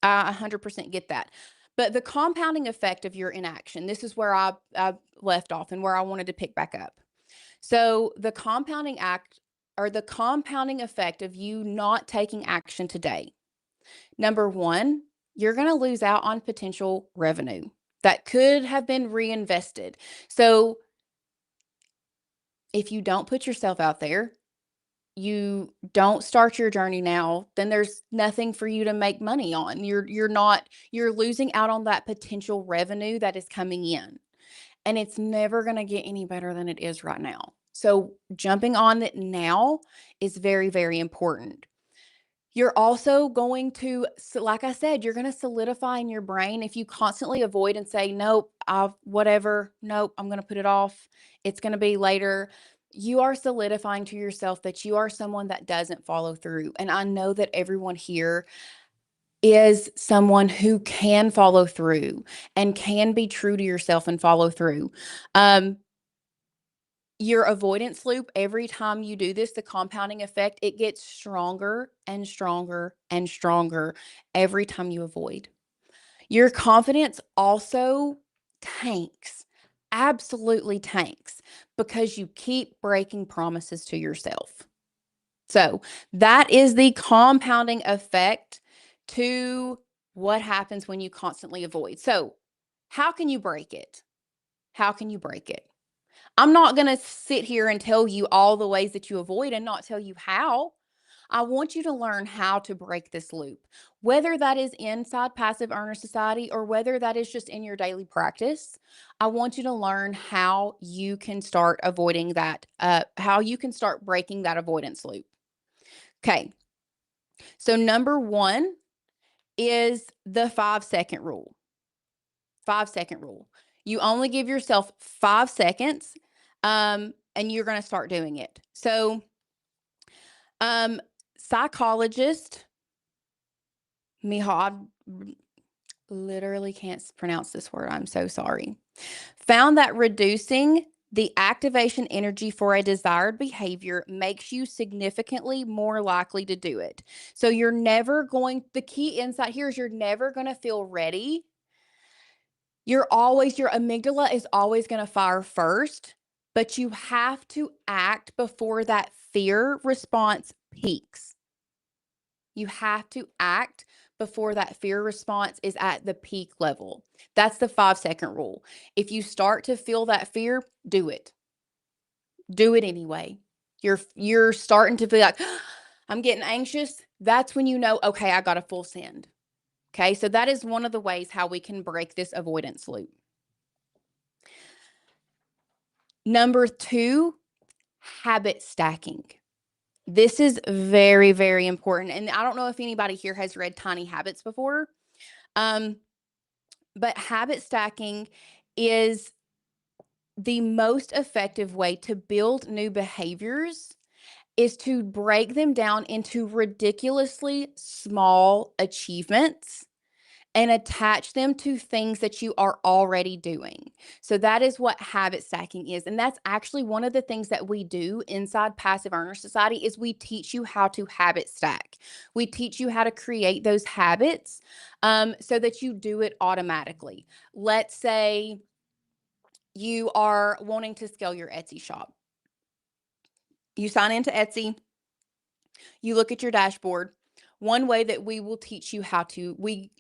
Speaker 1: I 100% get that. But the compounding effect of your inaction, this is where I left off and where I wanted to pick back up. So the compounding act or the compounding effect of you not taking action today. Number one, you're going to lose out on potential revenue that could have been reinvested. So if you don't put yourself out there, you don't start your journey now, then there's nothing for you to make money on. You're losing out on that potential revenue that is coming in. And it's never going to get any better than it is right now. So jumping on it now is very, very important. You're also going to, like I said, you're going to solidify in your brain if you constantly avoid and say, nope, whatever, nope, I'm going to put it off. It's going to be later. You are solidifying to yourself that you are someone that doesn't follow through. And I know that everyone here is someone who can follow through and can be true to yourself and follow through. Your avoidance loop, every time you do this, the compounding effect, it gets stronger and stronger and stronger every time you avoid. Your confidence also tanks, absolutely tanks, because you keep breaking promises to yourself. So that is the compounding effect to what happens when you constantly avoid. So how can you break it? How can you break it? I'm not going to sit here and tell you all the ways that you avoid and not tell you how. I want you to learn how to break this loop, whether that is inside Passive Earner Society or whether that is just in your daily practice. I want you to learn how you can start avoiding that, how you can start breaking that avoidance loop. Okay. So number one is the 5-second rule. 5-second rule. You only give yourself 5 seconds, and you're going to start doing it. So, psychologist Mihaly, literally can't pronounce this word. I'm so sorry. Found that reducing the activation energy for a desired behavior makes you significantly more likely to do it. So you're never going, the key insight here is you're never going to feel ready. Your amygdala is always going to fire first, but you have to act before that fear response peaks. You have to act before that fear response is at the peak level. That's the 5-second rule. If you start to feel that fear, do it. Do it anyway. You're starting to feel like, I'm getting anxious. That's when you know, okay, I got a full send. Okay, so that is one of the ways how we can break this avoidance loop. Number 2, habit stacking. This is very, very important. And I don't know if anybody here has read Tiny Habits before, but habit stacking is the most effective way to build new behaviors is to break them down into ridiculously small achievements and attach them to things that you are already doing. So that is what habit stacking is. And that's actually one of the things that we do inside Passive Earner Society is we teach you how to habit stack. We teach you how to create those habits so that you do it automatically. Let's say you are wanting to scale your Etsy shop. You sign into Etsy, you look at your dashboard. One way that we will teach you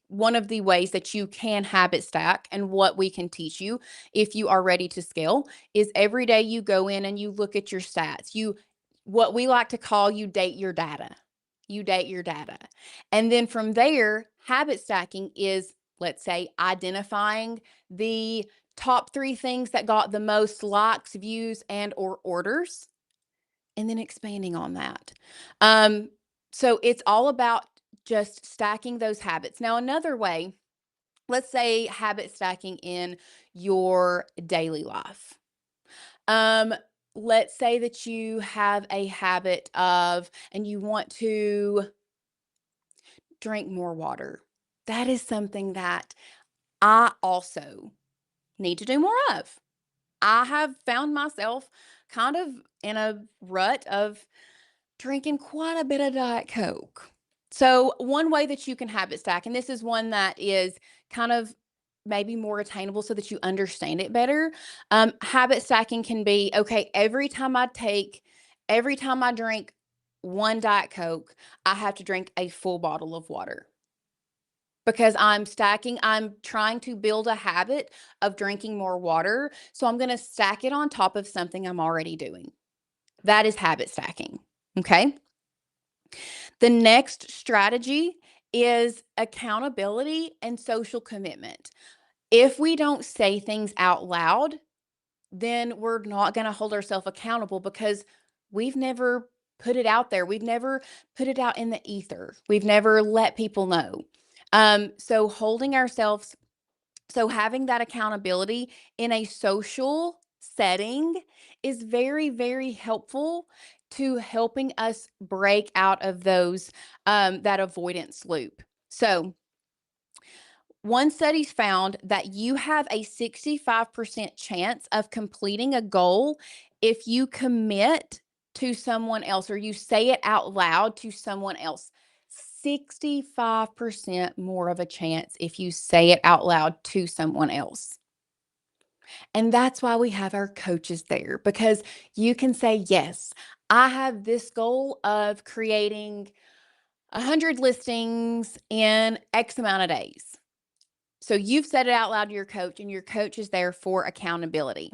Speaker 1: one of the ways that you can habit stack and what we can teach you if you are ready to scale is every day you go in and you look at your stats. What we like to call you date your data. You date your data. And then from there, habit stacking is, let's say, identifying the top 3 things that got the most likes, views, and or orders, and then expanding on that. So it's all about just stacking those habits. Now, another way, let's say habit stacking in your daily life. Let's say that you have a habit and you want to drink more water. That is something that I also need to do more of. I have found myself kind of in a rut of drinking quite a bit of Diet Coke. So, one way that you can habit stack, and this is one that is kind of maybe more attainable so that you understand it better. Habit stacking can be okay, every time I drink one Diet Coke, I have to drink a full bottle of water because I'm trying to build a habit of drinking more water. So, I'm going to stack it on top of something I'm already doing. That is habit stacking. Okay. The next strategy is accountability and social commitment. If we don't say things out loud, then we're not going to hold ourselves accountable because we've never put it out there. We've never put it out in the ether. We've never let people know. So holding ourselves, so having that accountability in a social setting is very, very helpful to helping us break out of those that avoidance loop. So one study's found that you have a 65% chance of completing a goal if you commit to someone else or you say it out loud to someone else. 65% more of a chance if you say it out loud to someone else. And that's why we have our coaches there because you can say, yes, I have this goal of creating 100 listings in X amount of days. So you've said it out loud to your coach, and your coach is there for accountability.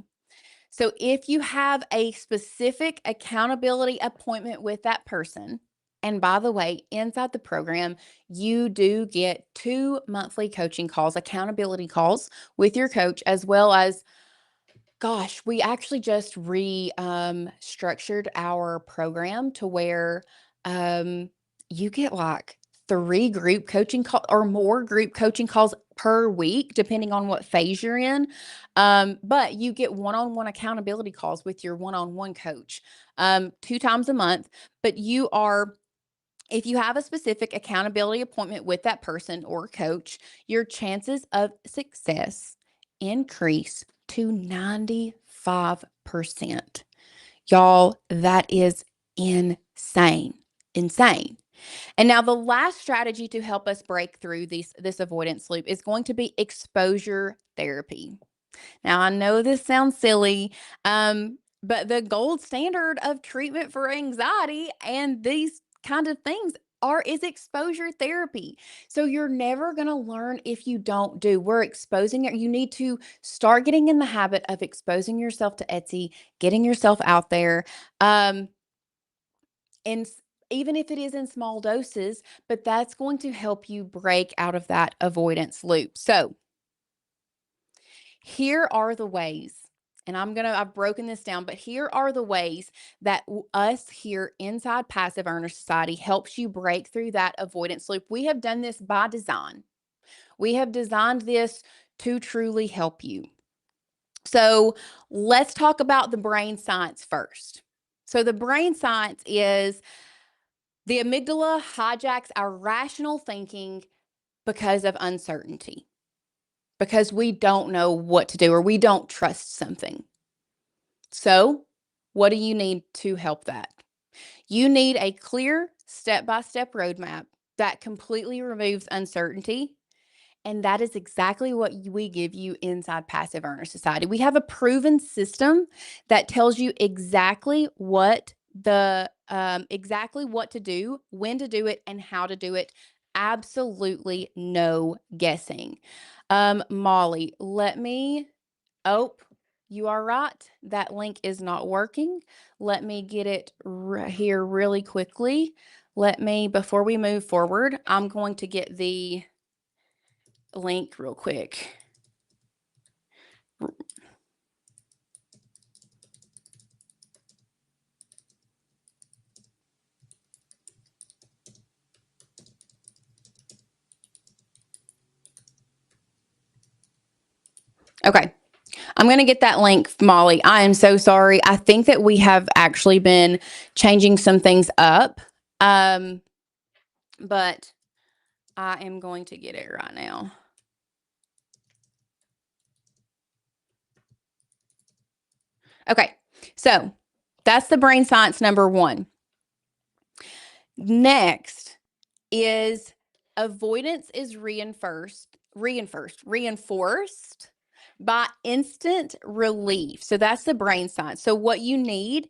Speaker 1: So if you have a specific accountability appointment with that person, and by the way, inside the program, you do get 2 monthly coaching calls, accountability calls with your coach, as well as, gosh, we actually just structured our program to where you get like 3 group coaching call or more group coaching calls per week, depending on what phase you're in. But you get one-on-one accountability calls with your one-on-one coach 2 times a month. But if you have a specific accountability appointment with that person or coach, your chances of success increase to 95%. Y'all, that is insane. Insane. And now the last strategy to help us break through this avoidance loop is going to be exposure therapy. Now, I know this sounds silly, but the gold standard of treatment for anxiety and these kind of things is exposure therapy. So you're never going to learn if you don't do. We're exposing it. You need to start getting in the habit of exposing yourself to Etsy, getting yourself out there. And even if it is in small doses, but that's going to help you break out of that avoidance loop. So, here are the ways, and I've broken this down, but here are the ways that us here inside Passive Earner Society helps you break through that avoidance loop. We have done this by design. We have designed this to truly help you. So let's talk about the brain science first. So the brain science is the amygdala hijacks our rational thinking because of uncertainty, because we don't know what to do or we don't trust something. So, what do you need to help that? You need a clear step-by-step roadmap that completely removes uncertainty. And that is exactly what we give you inside Passive Earner Society. We have a proven system that tells you exactly what to do, when to do it, and how to do it. Absolutely no guessing. Molly, oh, you are right. That link is not working. Let me get it here really quickly. Before we move forward, I'm going to get the link real quick. Okay. I'm going to get that link, Molly. I am so sorry. I think that we have actually been changing some things up. But I am going to get it right now. Okay. So That's the brain science number one. Next is avoidance is reinforced by instant relief. So that's the brain science. So what you need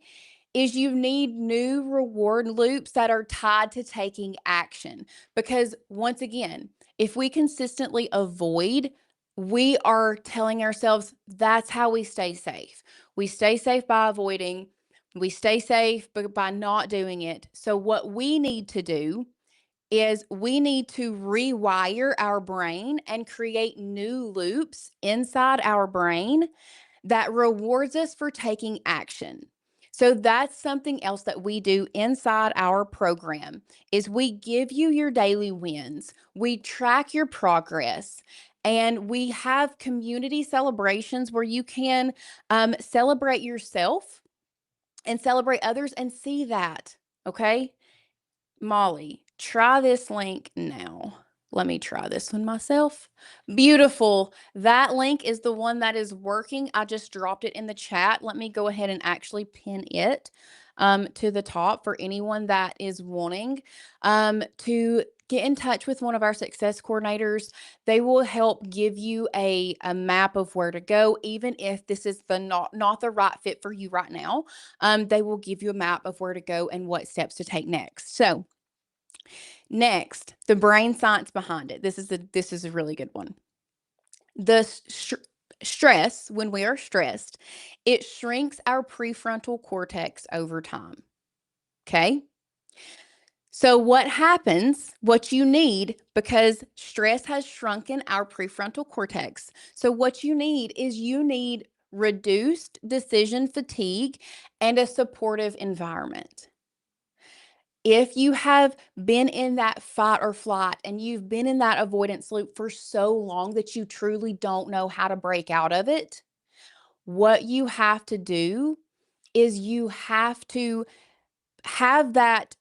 Speaker 1: is you need new reward loops that are tied to taking action. Because once again, if we consistently avoid, we are telling ourselves that's how we stay safe. We stay safe by avoiding, we stay safe by not doing it. So, what we need to do is we need to rewire our brain and create new loops inside our brain that rewards us for taking action. So that's something else that we do inside our program is we give you your daily wins. We track your progress and we have community celebrations where you can celebrate yourself and celebrate others and see that. Okay. Molly, try this link now. Let me try this one myself. Beautiful. That link is the one that is working. I just dropped it in the chat. Let me go ahead and actually pin it to the top for anyone that is wanting to get in touch with one of our success coordinators. They will help give you a map of where to go, even if this is not the right fit for you right now. They will give you a map of where to go and what steps to take next. So next, the brain science behind it. This is a really good one. The stress, when we are stressed, it shrinks our prefrontal cortex over time. Okay? So what happens, what you need, because stress has shrunken our prefrontal cortex. So what you need is you need reduced decision fatigue and a supportive environment. If you have been in that fight or flight and you've been in that avoidance loop for so long that you truly don't know how to break out of it, what you have to do is you have to have that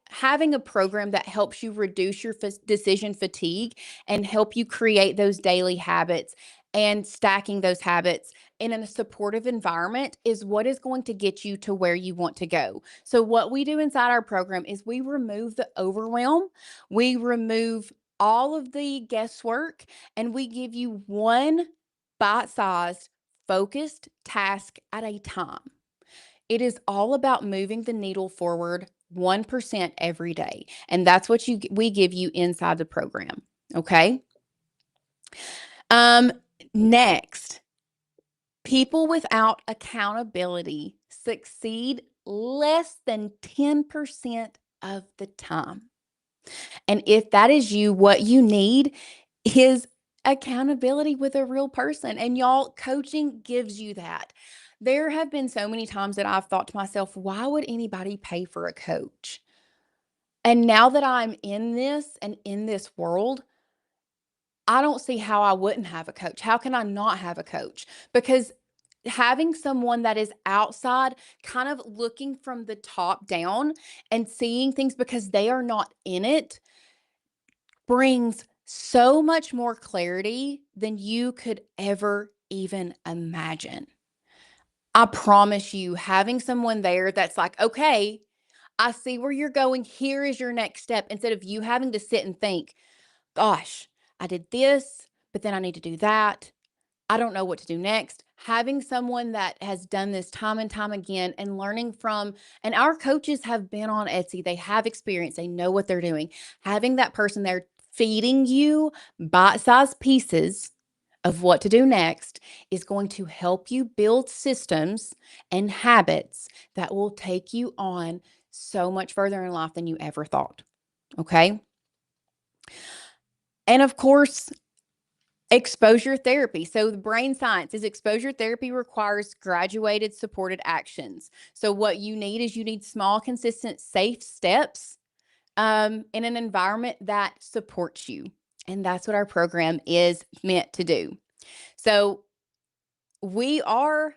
Speaker 1: having a program that helps you reduce your decision fatigue and help you create those daily habits and stacking those habits in a supportive environment is what is going to get you to where you want to go. So what we do inside our program is we remove the overwhelm, we remove all of the guesswork, and we give you one bite-sized focused task at a time. It is all about moving the needle forward 1% every day. And that's what we give you inside the program. Okay. Next, people without accountability succeed less than 10% of the time. And if that is you, what you need is accountability with a real person. And y'all, coaching gives you that. There have been so many times that I've thought to myself, why would anybody pay for a coach? And now that I'm in this and in this world, I don't see how I wouldn't have a coach. How can I not have a coach? Because having someone that is outside, kind of looking from the top down and seeing things because they are not in it, brings so much more clarity than you could ever even imagine. I promise you, having someone there that's like, okay, I see where you're going. Here is your next step. Instead of you having to sit and think, gosh, I did this, but then I need to do that. I don't know what to do next. Having someone that has done this time and time again and learning from, and our coaches have been on Etsy, they have experience, they know what they're doing. Having that person there feeding you bite-sized pieces of what to do next is going to help you build systems and habits that will take you on so much further in life than you ever thought. Okay. And of course, exposure therapy. So the brain science is exposure therapy requires graduated supported actions. So what you need is you need small, consistent, safe steps in an environment that supports you. And that's what our program is meant to do. So we are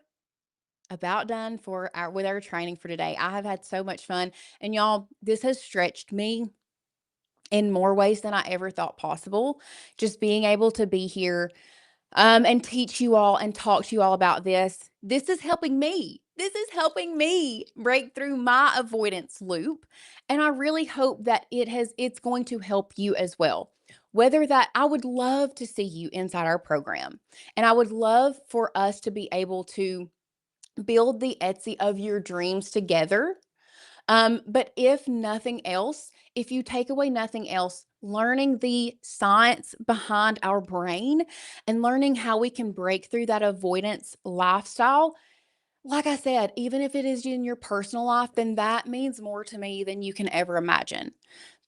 Speaker 1: about done with our training for today. I have had so much fun. And y'all, this has stretched me in more ways than I ever thought possible. Just being able to be here and teach you all and talk to you all about this. This is helping me. This is helping me break through my avoidance loop, and I really hope that it's going to help you as well. Whether that I would love to see you inside our program, and I would love for us to be able to build the Etsy of your dreams together. But if nothing else, if you take away nothing else, learning the science behind our brain and learning how we can break through that avoidance lifestyle, like I said, even if it is in your personal life, then that means more to me than you can ever imagine.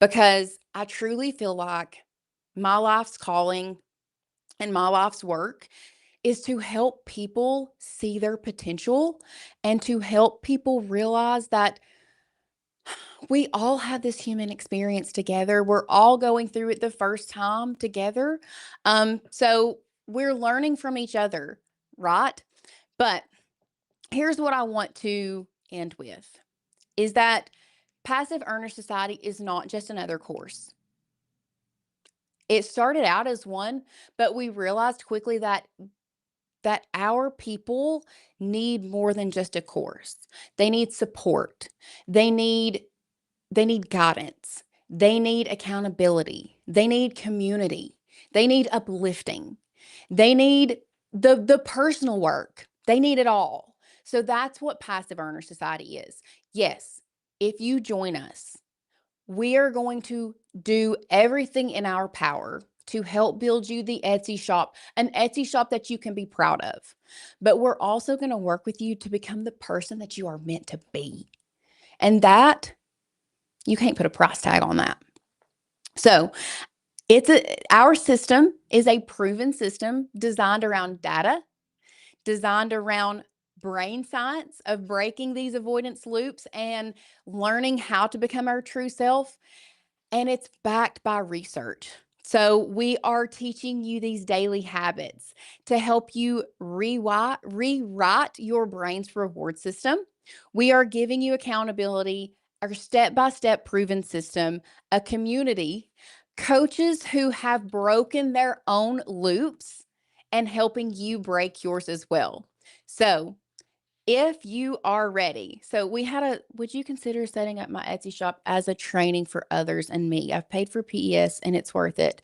Speaker 1: Because I truly feel like my life's calling and my life's work is to help people see their potential and to help people realize that we all have this human experience together. We're all going through it the first time together. So we're learning from each other, right? But here's what I want to end with is that Passive Earner Society is not just another course. It started out as one, but we realized quickly that our people need more than just a course. They need support. They need they need guidance. They need accountability. They need community. They need uplifting. They need the personal work. They need it all. So that's what Passive Earner Society is. Yes, if you join us, we are going to do everything in our power to help build you the Etsy shop, an Etsy shop that you can be proud of. But we're also going to work with you to become the person that you are meant to be. And that, you can't put a price tag on that. So, our system is a proven system designed around data, designed around brain science of breaking these avoidance loops and learning how to become our true self. And it's backed by research. So we are teaching you these daily habits to help you rewrite your brain's reward system. We are giving you accountability, a step-by-step proven system, a community, coaches who have broken their own loops and helping you break yours as well. So if you are ready. So would you consider setting up my Etsy shop as a training for others and me? I've paid for PES and it's worth it.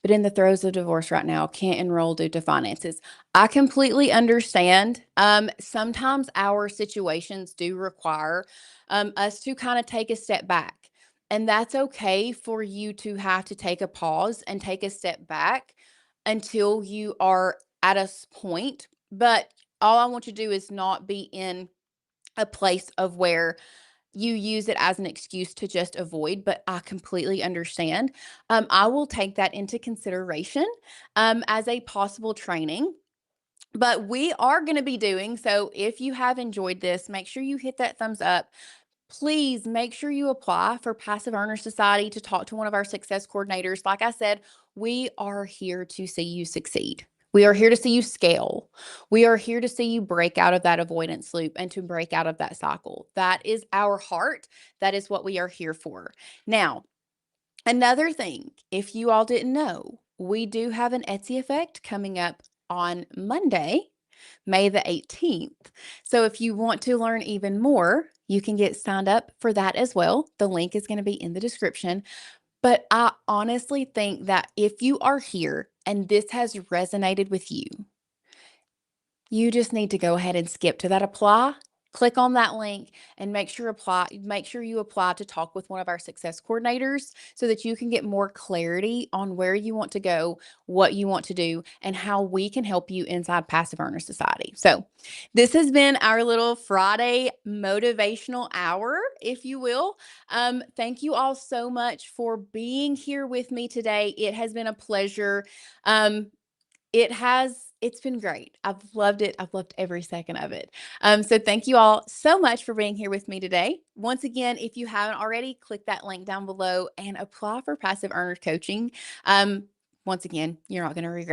Speaker 1: But in the throes of divorce right now, can't enroll due to finances. I completely understand. Sometimes our situations do require us to kind of take a step back. And that's okay for you to have to take a pause and take a step back until you are at a point. But all I want you to do is not be in a place of where you use it as an excuse to just avoid, but I completely understand. I will take that into consideration as a possible training. But we are going to be doing so. If you have enjoyed this, make sure you hit that thumbs up. Please make sure you apply for Passive Earner Society to talk to one of our success coordinators. Like I said, we are here to see you succeed. We are here to see you scale. We are here to see you break out of that avoidance loop and to break out of that cycle. That is our heart. That is what we are here for. Now, another thing, if you all didn't know, we do have an Etsy Effect coming up on Monday, May the 18th. So if you want to learn even more, you can get signed up for that as well. The link is going to be in the description. But I honestly think that if you are here and this has resonated with you, you just need to go ahead and skip to that apply. Click on that link and make sure you apply to talk with one of our success coordinators so that you can get more clarity on where you want to go, what you want to do, and how we can help you inside Passive Earner Society. So this has been our little Friday motivational hour, if you will. Thank you all so much for being here with me today. It has been a pleasure. It's been great. I've loved it. I've loved every second of it. So thank you all so much for being here with me today. Once again, if you haven't already, click that link down below and apply for Passive Earner Coaching. Once again, you're not going to regret